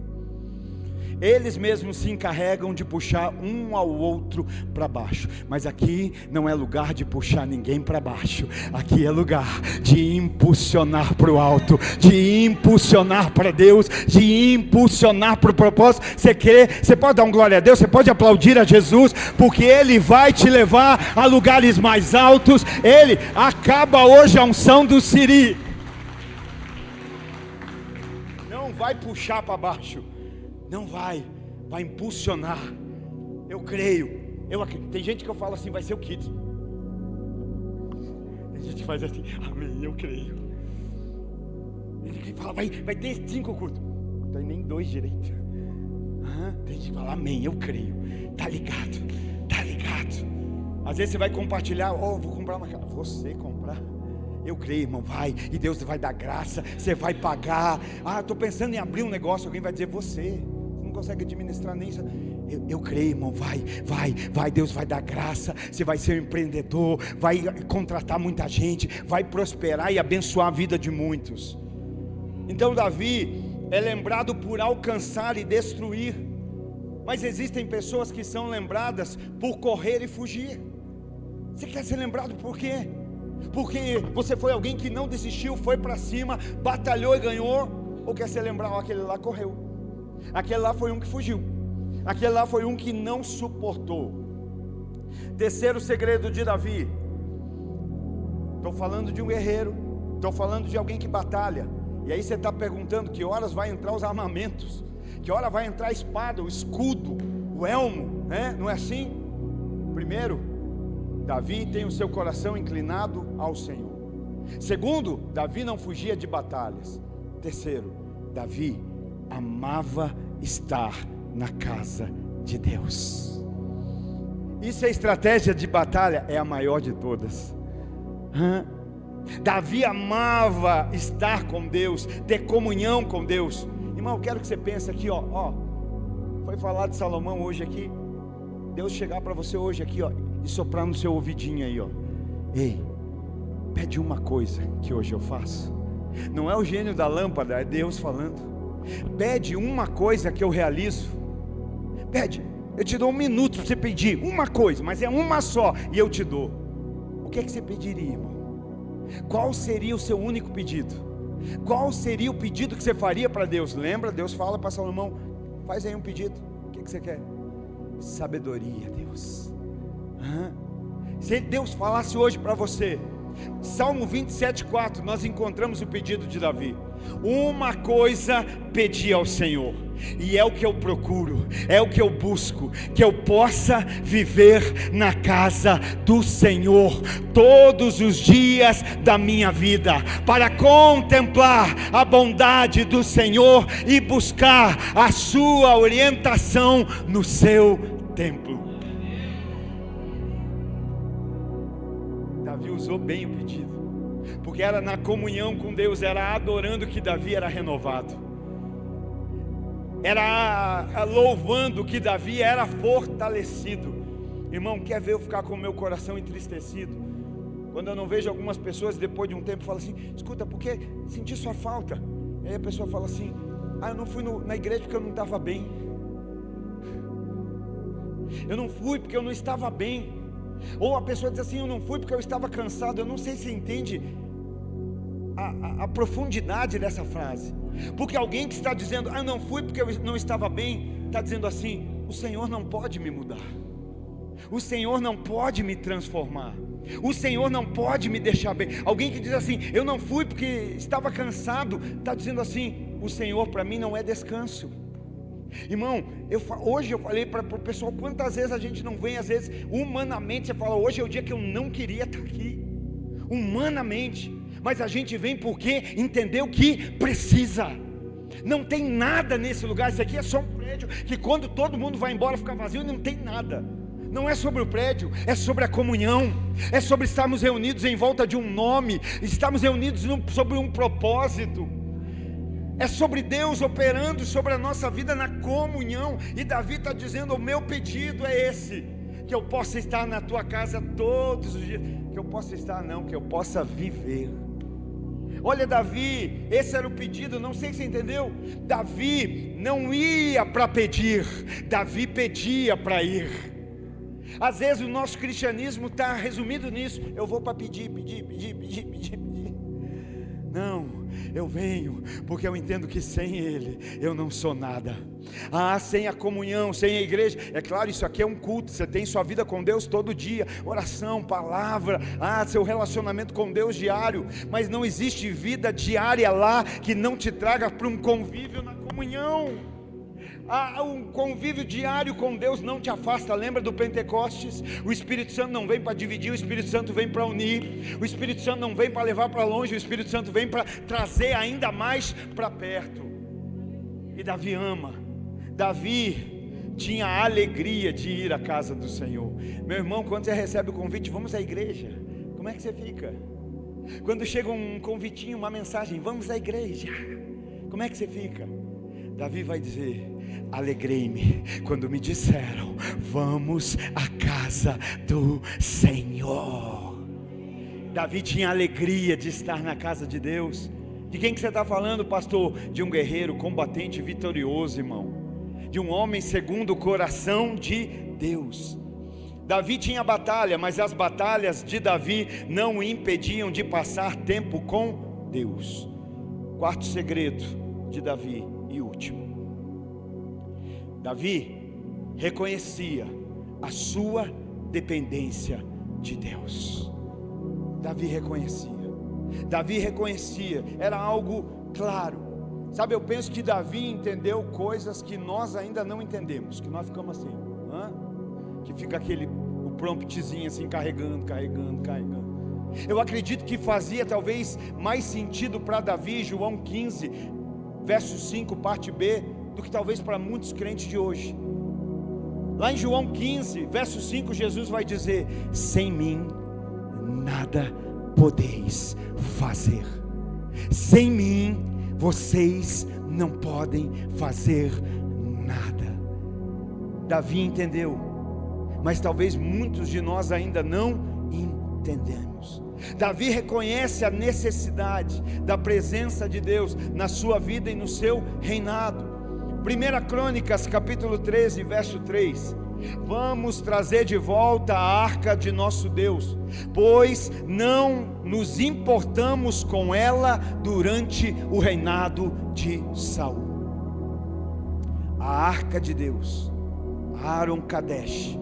Eles mesmos se encarregam de puxar um ao outro para baixo. Mas aqui não é lugar de puxar ninguém para baixo. Aqui é lugar de impulsionar para o alto, de impulsionar para Deus, de impulsionar para o propósito. Você pode dar um glória a Deus, você pode aplaudir a Jesus, porque Ele vai te levar a lugares mais altos. Ele acaba hoje a unção do Siri. Não vai puxar para baixo. Não vai impulsionar. Eu creio. Tem gente que eu falo assim: vai ser o Kids. Tem gente que faz assim: amém, eu creio. Tem gente que fala: vai ter 5 cultos. Não tem nem 2 direito. Tem gente que fala: amém, eu creio. Tá ligado. Às vezes você vai compartilhar: vou comprar uma casa. Você comprar? Eu creio, irmão, vai. E Deus vai dar graça. Você vai pagar. Estou pensando em abrir um negócio. Alguém vai dizer: você não consegue administrar nem isso. Eu creio, irmão, vai. Deus vai dar graça. Você vai ser um empreendedor, vai contratar muita gente, vai prosperar e abençoar a vida de muitos. Então Davi é lembrado por alcançar e destruir. Mas existem pessoas que são lembradas por correr e fugir. Você quer ser lembrado por quê? Porque você foi alguém que não desistiu, foi para cima, batalhou e ganhou? Ou quer ser lembrado: aquele lá correu, aquele lá foi um que fugiu, aquele lá foi um que não suportou. Terceiro segredo de Davi. Estou falando de um guerreiro, estou falando de alguém que batalha. E aí você está perguntando: que horas vai entrar os armamentos? Que hora vai entrar a espada, o escudo, o elmo, né? Não é assim? Primeiro, Davi tem o seu coração inclinado ao Senhor. Segundo, Davi não fugia de batalhas. Terceiro, Davi amava estar na casa de Deus. Isso é estratégia de batalha, é a maior de todas. Davi amava estar com Deus, ter comunhão com Deus. Irmão, eu quero que você pense aqui, ó. Foi falar de Salomão hoje aqui. Deus chegar para você hoje aqui, ó, e soprar no seu ouvidinho aí, ó. Ei, pede uma coisa que hoje eu faço. Não é o gênio da lâmpada, é Deus falando. Pede uma coisa que eu realizo. Pede, eu te dou 1 minuto para você pedir uma coisa, mas é uma só, e eu te dou. O que é que você pediria, irmão? Qual seria o seu único pedido? Qual seria o pedido que você faria para Deus? Lembra, Deus fala para Salomão: faz aí um pedido. O que você quer? Sabedoria, Deus. Se Deus falasse hoje para você, Salmo 27:4, nós encontramos o pedido de Davi. Uma coisa pedi ao Senhor, e é o que eu procuro, é o que eu busco, que eu possa viver na casa do Senhor todos os dias da minha vida, para contemplar a bondade do Senhor e buscar a sua orientação no seu templo. Davi usou bem o pedido, porque era na comunhão com Deus, era adorando que Davi era renovado, era louvando que Davi era fortalecido. Irmão, quer ver eu ficar com o meu coração entristecido? Quando eu não vejo algumas pessoas, depois de um tempo, falam assim: escuta, porque senti sua falta. E aí a pessoa fala assim: eu não fui na igreja porque eu não estava bem. Eu não fui porque eu não estava bem. Ou a pessoa diz assim: eu não fui porque eu estava cansado. Eu não sei se entende a profundidade dessa frase. Porque alguém que está dizendo: eu não fui porque eu não estava bem, está dizendo assim: o Senhor não pode me mudar, o Senhor não pode me transformar, o Senhor não pode me deixar bem. Alguém que diz assim: eu não fui porque estava cansado, está dizendo assim: o Senhor para mim não é descanso. Irmão, hoje eu falei para o pessoal: quantas vezes a gente não vem, às vezes humanamente você fala: hoje é o dia que eu não queria estar aqui, humanamente, mas a gente vem porque entendeu que precisa. Não tem nada nesse lugar. Isso aqui é só um prédio que quando todo mundo vai embora fica vazio e não tem nada. Não é sobre o prédio, é sobre a comunhão, é sobre estarmos reunidos em volta de um nome, estarmos reunidos sobre um propósito. É sobre Deus operando sobre a nossa vida na comunhão. E Davi está dizendo: o meu pedido é esse, que eu possa estar na tua casa todos os dias. Que eu possa estar, não, que eu possa viver. Olha, Davi, esse era o pedido. Não sei se você entendeu. Davi não ia para pedir, Davi pedia para ir. Às vezes o nosso cristianismo está resumido nisso: eu vou para pedir. Não, eu venho porque eu entendo que sem Ele eu não sou nada. Sem a comunhão, sem a igreja. É claro, isso aqui é um culto, você tem sua vida com Deus todo dia, oração, palavra, seu relacionamento com Deus diário. Mas não existe vida diária lá que não te traga para um convívio na comunhão. Um convívio diário com Deus não te afasta. Lembra do Pentecostes? O Espírito Santo não vem para dividir, o Espírito Santo vem para unir. O Espírito Santo não vem para levar para longe, o Espírito Santo vem para trazer ainda mais para perto. E Davi ama. Davi tinha a alegria de ir à casa do Senhor. Meu irmão, quando você recebe o convite: vamos à igreja, como é que você fica? Quando chega um convitinho, uma mensagem: vamos à igreja, como é que você fica? Davi vai dizer: alegrei-me quando me disseram: vamos à casa do Senhor. Davi tinha alegria de estar na casa de Deus. De quem que você está falando, pastor? De um guerreiro combatente vitorioso, irmão. De um homem segundo o coração de Deus. Davi tinha batalha, mas as batalhas de Davi não o impediam de passar tempo com Deus. Quarto segredo de Davi e último: Davi reconhecia a sua dependência de Deus. Davi reconhecia, era algo claro. Sabe, eu penso que Davi entendeu coisas que nós ainda não entendemos, que nós ficamos assim, que fica o promptzinho assim, carregando. Eu acredito que fazia talvez mais sentido para Davi, João 15, verso 5, parte B, do que talvez para muitos crentes de hoje. Lá em João 15, verso 5, Jesus vai dizer: sem mim nada podeis fazer. Sem mim vocês não podem fazer nada. Davi entendeu, mas talvez muitos de nós ainda não entendemos. Davi reconhece a necessidade da presença de Deus na sua vida e no seu reinado. 1 Crônicas capítulo 13, verso 3: vamos trazer de volta a arca de nosso Deus, pois não nos importamos com ela durante o reinado de Saul. A arca de Deus, Aron Kadesh,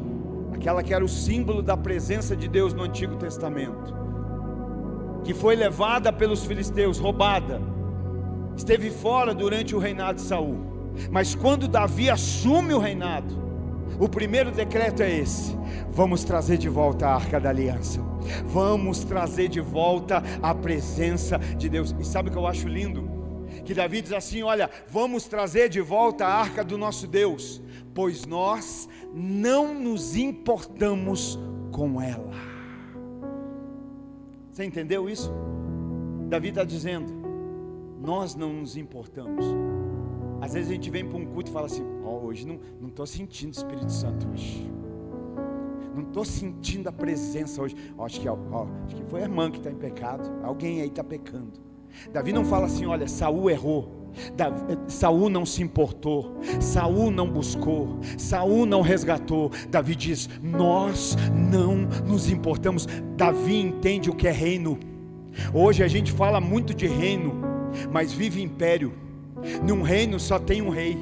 aquela que era o símbolo da presença de Deus no Antigo Testamento, que foi levada pelos filisteus, roubada, esteve fora durante o reinado de Saul. Mas quando Davi assume o reinado, o primeiro decreto é esse: vamos trazer de volta a arca da aliança, vamos trazer de volta a presença de Deus. E sabe o que eu acho lindo? Que Davi diz assim: olha, vamos trazer de volta a arca do nosso Deus, pois nós não nos importamos com ela. Você entendeu isso? Davi está dizendo: nós não nos importamos. Às vezes a gente vem para um culto e fala assim: hoje não estou sentindo o Espírito Santo hoje, não estou sentindo a presença hoje. Acho que foi a irmã que está em pecado, alguém aí está pecando. Davi não fala assim: olha, Saul errou, Saul não se importou, Saul não buscou, Saul não resgatou. Davi diz: nós não nos importamos. Davi entende o que é reino. Hoje a gente fala muito de reino, mas vive império. Num reino só tem um rei.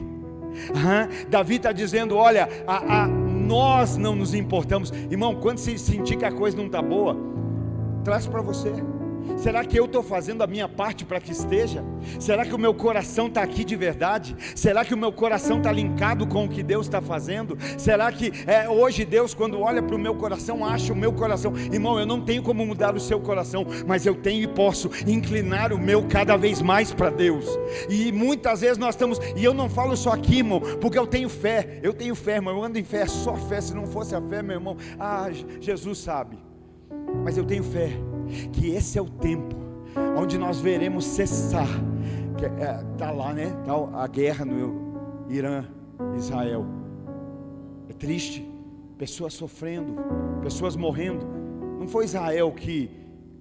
Davi está dizendo: olha, nós não nos importamos. Irmão, quando você sentir que a coisa não está boa, traz para você. Será que eu estou fazendo a minha parte para que esteja? Será que o meu coração está aqui de verdade? Será que o meu coração está linkado com o que Deus está fazendo? Será que hoje Deus, quando olha para o meu coração, acha o meu coração? Irmão, eu não tenho como mudar o seu coração, mas eu tenho e posso inclinar o meu cada vez mais para Deus. E muitas vezes nós estamos, e eu não falo só aqui, irmão, porque eu tenho fé, irmão, eu ando em fé, só fé. Se não fosse a fé, meu irmão, Jesus sabe. Mas eu tenho fé que esse é o tempo onde nós veremos cessar. Está lá, né? Tá a guerra no Irã, Israel. É triste, pessoas sofrendo, pessoas morrendo. Não foi Israel que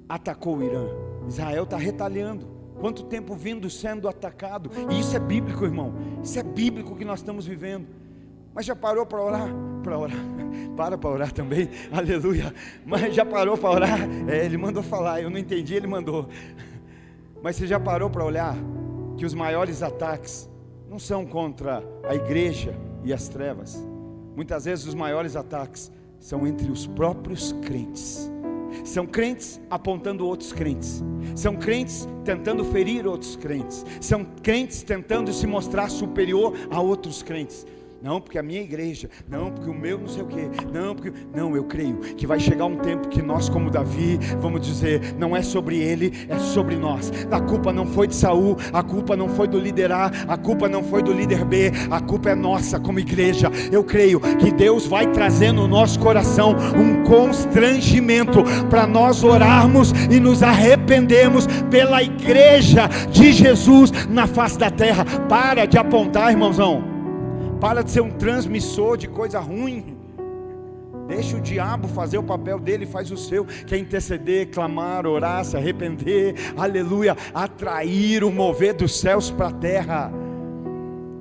atacou o Irã, Israel está retalhando. Quanto tempo vindo sendo atacado? E isso é bíblico, irmão. Isso é bíblico que nós estamos vivendo. Mas já parou para orar? Para orar também, aleluia. Mas já parou para orar? Ele mandou falar, eu não entendi, ele mandou. Mas você já parou para olhar que os maiores ataques não são contra a igreja e as trevas? Muitas vezes os maiores ataques são entre os próprios crentes. São crentes apontando outros crentes, são crentes tentando ferir outros crentes, são crentes tentando se mostrar superior a outros crentes. Não, porque a minha igreja, não, porque o meu não sei o que, não, eu creio que vai chegar um tempo que nós, como Davi, vamos dizer: não é sobre ele, é sobre nós. A culpa não foi de Saul, a culpa não foi do líder A, a culpa não foi do líder B, a culpa é nossa como igreja. Eu creio que Deus vai trazer no nosso coração um constrangimento para nós orarmos e nos arrependermos pela igreja de Jesus na face da terra. Para de apontar, irmãozão. Para de ser um transmissor de coisa ruim. Deixa o diabo fazer o papel dele, faz o seu, que é interceder, clamar, orar, se arrepender, aleluia, atrair o mover dos céus para a terra.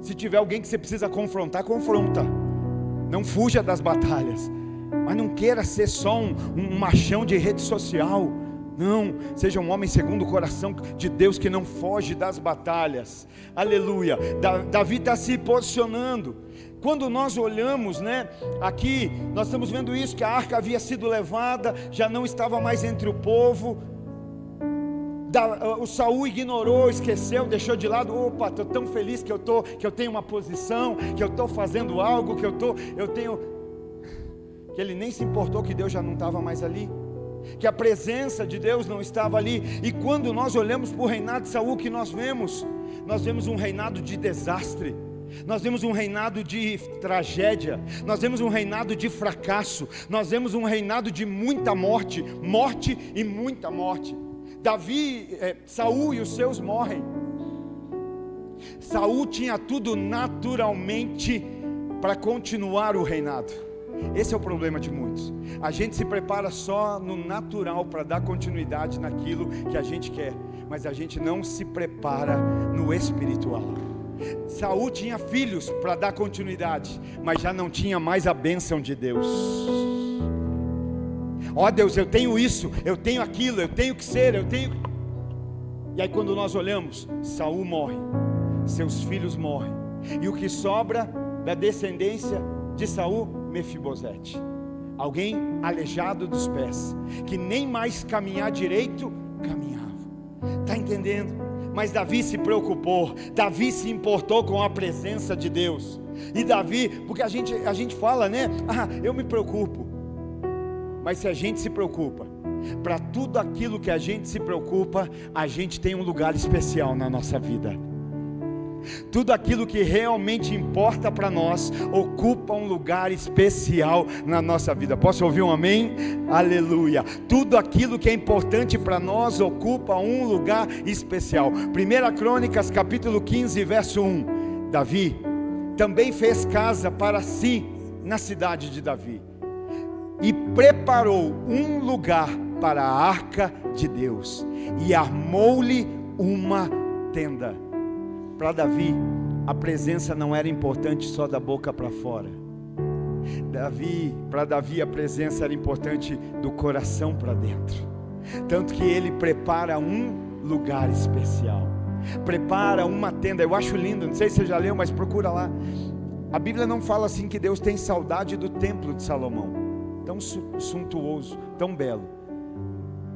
Se tiver alguém que você precisa confrontar, confronta. Não fuja das batalhas, mas não queira ser só um machão de rede social. Não, seja um homem segundo o coração de Deus, que não foge das batalhas. Aleluia. Davi está se posicionando. Quando nós olhamos, né, aqui, nós estamos vendo isso, que a arca havia sido levada, já não estava mais entre o povo. O Saul ignorou, esqueceu, deixou de lado. Opa, estou tão feliz que eu tenho uma posição, que eu estou fazendo algo, que que ele nem se importou que Deus já não estava mais ali, que a presença de Deus não estava ali. E quando nós olhamos para o reinado de Saul, que nós vemos um reinado de desastre, nós vemos um reinado de tragédia, nós vemos um reinado de fracasso, nós vemos um reinado de muita morte, morte e muita morte. Saul e os seus morrem. Saul tinha tudo naturalmente para continuar o reinado. Esse é o problema de muitos. A gente se prepara só no natural para dar continuidade naquilo que a gente quer, mas a gente não se prepara no espiritual. Saul tinha filhos para dar continuidade, mas já não tinha mais a bênção de Deus. Ó Deus, eu tenho isso, eu tenho aquilo, eu tenho que ser, eu tenho. E aí quando nós olhamos, Saul morre, seus filhos morrem, e o que sobra da descendência de Saul? Mefibosete, alguém aleijado dos pés, que nem mais caminhar direito caminhava. Está entendendo? Mas Davi se preocupou, Davi se importou com a presença de Deus. E Davi, porque a gente fala, né? Eu me preocupo. Mas se a gente se preocupa, para tudo aquilo que a gente se preocupa, a gente tem um lugar especial na nossa vida. Tudo aquilo que realmente importa para nós ocupa um lugar especial na nossa vida. Posso ouvir um amém? Aleluia. Tudo aquilo que é importante para nós ocupa um lugar especial. 1 Crônicas capítulo 15 verso 1. Davi também fez casa para si na cidade de Davi e preparou um lugar para a arca de Deus e armou-lhe uma tenda. Para Davi, a presença não era importante só da boca para fora. Para Davi, a presença era importante do coração para dentro. Tanto que ele prepara um lugar especial. Prepara uma tenda. Eu acho lindo, não sei se você já leu, mas procura lá. A Bíblia não fala assim que Deus tem saudade do templo de Salomão, tão suntuoso, tão belo.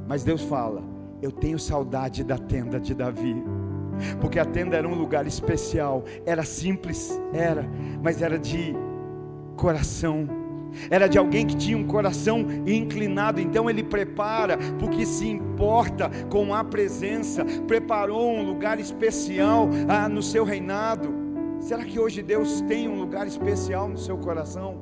Mas Deus fala: eu tenho saudade da tenda de Davi. Porque a tenda era um lugar especial, era simples, mas era de coração, era de alguém que tinha um coração inclinado. Então ele prepara, porque se importa com a presença, preparou um lugar especial no seu reinado. Será que hoje Deus tem um lugar especial no seu coração?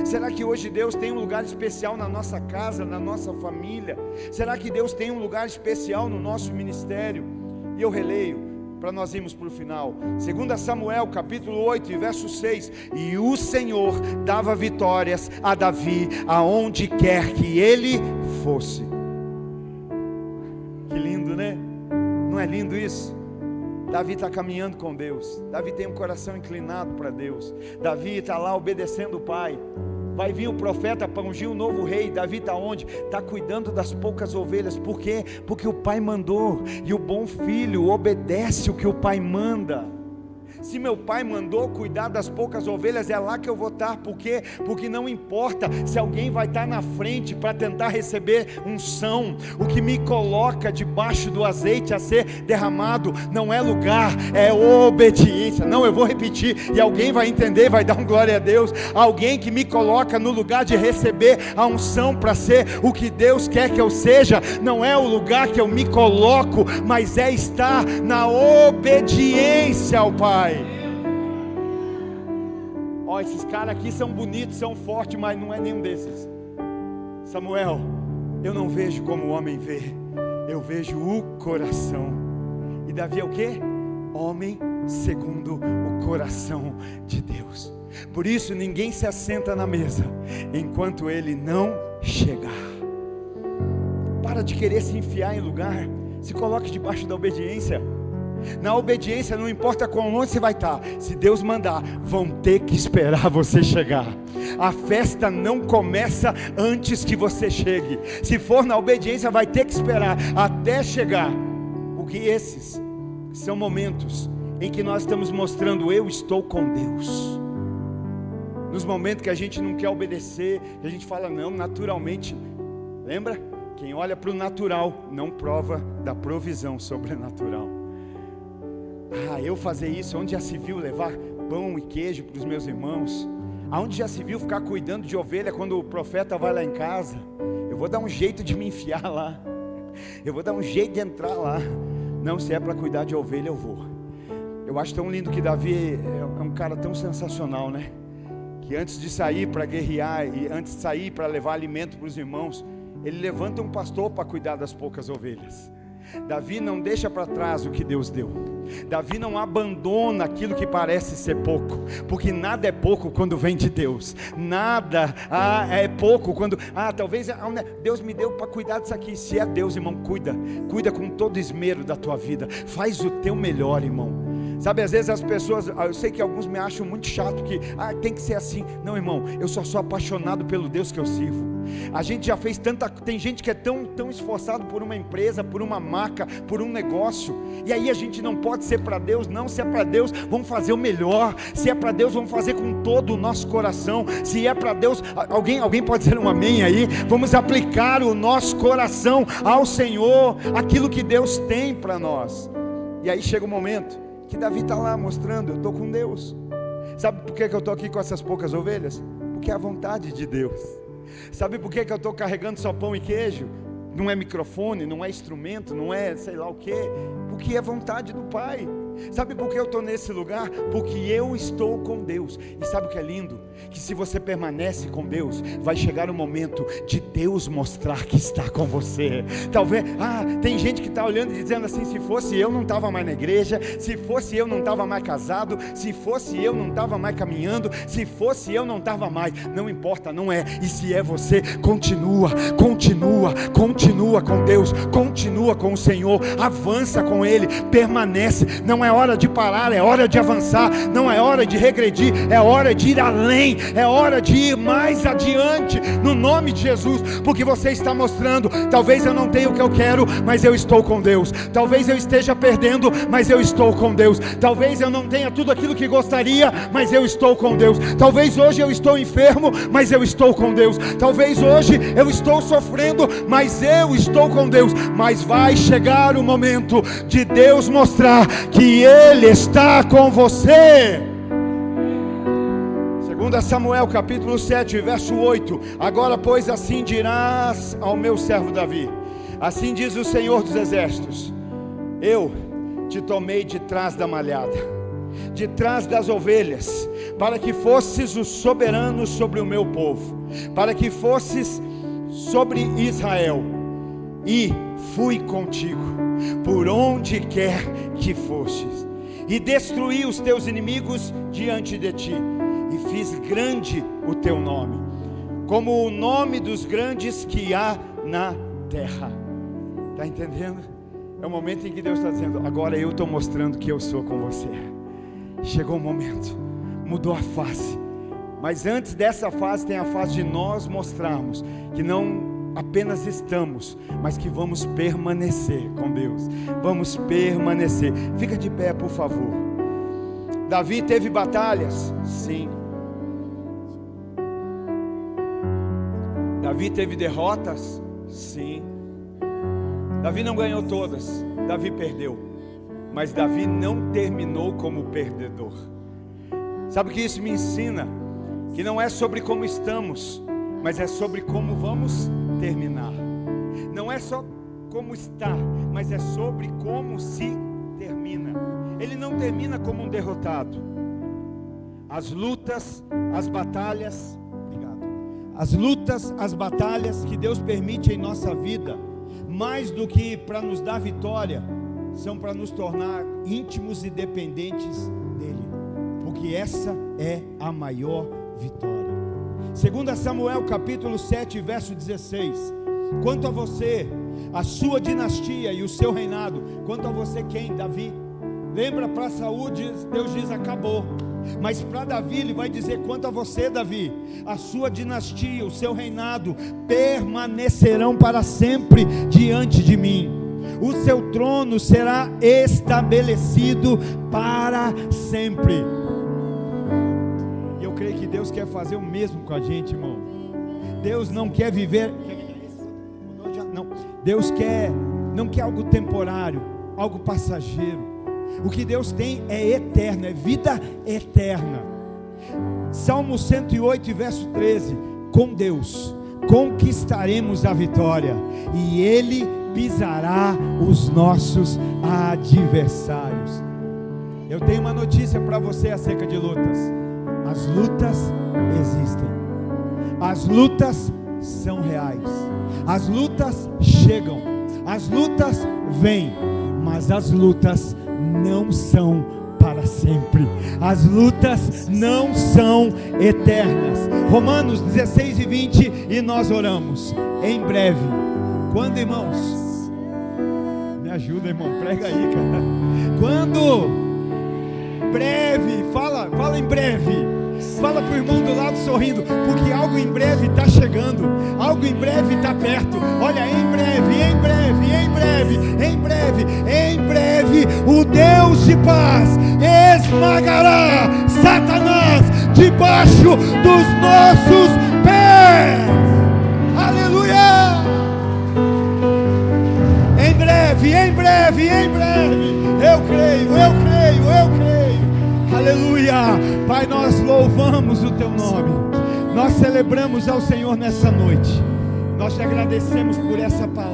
Será que hoje Deus tem um lugar especial na nossa casa, na nossa família? Será que Deus tem um lugar especial no nosso ministério? E eu releio, para nós irmos para o final, 2 Samuel capítulo 8 verso 6, e o Senhor dava vitórias a Davi, aonde quer que ele fosse. Que lindo, né? Não é lindo isso? Davi está caminhando com Deus, Davi tem um coração inclinado para Deus, Davi está lá obedecendo o pai. Vai vir o profeta para ungir um novo rei. Davi está onde? Está cuidando das poucas ovelhas. Por quê? Porque o pai mandou. E o bom filho obedece o que o pai manda. Se meu pai mandou cuidar das poucas ovelhas, é lá que eu vou estar. Por quê? Porque não importa se alguém vai estar na frente para tentar receber unção. O que me coloca debaixo do azeite a ser derramado não é lugar, é obediência. Não, eu vou repetir e alguém vai entender, vai dar um glória a Deus. Alguém que me coloca no lugar de receber a unção para ser o que Deus quer que eu seja, não é o lugar que eu me coloco, mas é estar na obediência ao Pai. Ó, esses caras aqui são bonitos, são fortes, mas não é nenhum desses. Samuel, eu não vejo como o homem vê, eu vejo o coração. E Davi é o quê? Homem segundo o coração de Deus. Por isso ninguém se assenta na mesa enquanto ele não chegar. Para de querer se enfiar em lugar, se coloque debaixo da obediência. Na obediência não importa com onde você vai estar, se Deus mandar, vão ter que esperar você chegar. A festa não começa antes que você chegue. Se for na obediência, vai ter que esperar até chegar. Porque esses são momentos em que nós estamos mostrando: eu estou com Deus. Nos momentos que a gente não quer obedecer, a gente fala não, naturalmente. Lembra? Quem olha para o natural não prova da provisão sobrenatural. Eu fazer isso, onde já se viu levar pão e queijo para os meus irmãos? Aonde já se viu ficar cuidando de ovelha quando o profeta vai lá em casa? Eu vou dar um jeito de me enfiar lá, eu vou dar um jeito de entrar lá. Não, se é para cuidar de ovelha, eu vou. Eu acho tão lindo que Davi é um cara tão sensacional, né? Que antes de sair para guerrear e antes de sair para levar alimento para os irmãos, ele levanta um pastor para cuidar das poucas ovelhas. Davi não deixa para trás o que Deus deu. Davi não abandona aquilo que parece ser pouco, porque nada é pouco quando vem de Deus. Nada é pouco quando talvez Deus me deu para cuidar disso aqui. Se é Deus, irmão, cuida com todo esmero da tua vida. Faz o teu melhor, irmão. Sabe, às vezes as pessoas, eu sei que alguns me acham muito chato, que tem que ser assim. Não, irmão, eu só sou apaixonado pelo Deus que eu sirvo. A gente já fez tem gente que é tão esforçado por uma empresa, por uma marca, por um negócio, e aí a gente não pode ser para Deus. Não, se é para Deus, vamos fazer o melhor. Se é para Deus, vamos fazer com todo o nosso coração. Se é para Deus, alguém pode dizer um amém aí? Vamos aplicar o nosso coração ao Senhor, aquilo que Deus tem para nós. E aí chega o momento que Davi está lá mostrando: eu estou com Deus. Sabe por que eu estou aqui com essas poucas ovelhas? Porque é a vontade de Deus. Sabe por que eu estou carregando só pão e queijo? Não é microfone, não é instrumento, não é sei lá o que. Porque é vontade do Pai. Sabe por que eu estou nesse lugar? Porque eu estou com Deus. E sabe o que é lindo? Que se você permanece com Deus, vai chegar o momento de Deus mostrar que está com você. Talvez, tem gente que está olhando e dizendo assim: se fosse eu não estava mais na igreja, se fosse eu não estava mais casado, se fosse eu não estava mais caminhando, se fosse eu não estava mais. Não importa, não é. E se é você, continua com Deus, continua com o Senhor, avança com Ele, permanece. Não é hora de parar, é hora de avançar. Não é hora de regredir, é hora de ir além, é hora de ir mais adiante, no nome de Jesus, porque você está mostrando: talvez eu não tenha o que eu quero, mas eu estou com Deus. Talvez eu esteja perdendo, mas eu estou com Deus. Talvez eu não tenha tudo aquilo que gostaria, mas eu estou com Deus. Talvez hoje eu estou enfermo, mas eu estou com Deus. Talvez hoje eu estou sofrendo, mas eu estou com Deus. Mas vai chegar o momento de Deus mostrar que Ele está com você. 2 Samuel capítulo 7 verso 8: agora pois assim dirás ao meu servo Davi: assim diz o Senhor dos exércitos, eu te tomei de trás da malhada, de trás das ovelhas, para que fosses o soberano sobre o meu povo, para que fosses sobre Israel, e fui contigo por onde quer que fostes, e destruí os teus inimigos diante de ti, e fiz grande o teu nome, como o nome dos grandes que há na terra. Está entendendo? É o momento em que Deus está dizendo: agora eu estou mostrando que eu sou com você. Chegou o momento, mudou a face, mas antes dessa fase tem a fase de nós mostrarmos que não apenas estamos, mas que vamos permanecer com Deus. Vamos permanecer. Fica de pé, por favor. Davi teve batalhas? Sim. Davi teve derrotas? Sim. Davi não ganhou todas, Davi perdeu, mas Davi não terminou como perdedor. Sabe o que isso me ensina? Que não é sobre como estamos, mas é sobre como vamos terminar. Não é só como está, mas é sobre como se termina. Ele não termina como um derrotado. As lutas, as batalhas, as lutas, as batalhas que Deus permite em nossa vida, mais do que para nos dar vitória, são para nos tornar íntimos e dependentes dEle, porque essa é a maior vitória. 2 Samuel capítulo 7 verso 16: quanto a você, a sua dinastia e o seu reinado. Quanto a você quem? Davi. Lembra, para Saul Deus diz: acabou. Mas para Davi ele vai dizer: quanto a você, Davi, a sua dinastia, o seu reinado permanecerão para sempre diante de mim. O seu trono será estabelecido para sempre. E eu creio que Deus quer fazer o mesmo com a gente, irmão. Deus não quer viver, não. Deus não quer algo temporário, algo passageiro. O que Deus tem é eterno, é vida eterna. Salmo 108, verso 13: com Deus conquistaremos a vitória, e Ele pisará os nossos adversários. Eu tenho uma notícia para você acerca de lutas. As lutas existem, as lutas são reais, as lutas chegam, as lutas vêm, mas as lutas não são para sempre, as lutas não são eternas. Romanos 16 e 20, e nós oramos: em breve. Quando, irmãos? Me ajuda, irmão, prega aí, cara. Quando? Breve, fala em breve. Fala para o irmão do lado sorrindo, porque algo em breve está chegando, algo em breve está perto. Olha, em breve, em breve, em breve, em breve, em breve, o Deus de paz esmagará Satanás debaixo dos nossos pés. Aleluia! Em breve, em breve, em breve. Eu creio, eu creio, eu creio. Aleluia. Pai, nós louvamos o Teu nome, nós celebramos ao Senhor nessa noite, nós te agradecemos por essa palavra.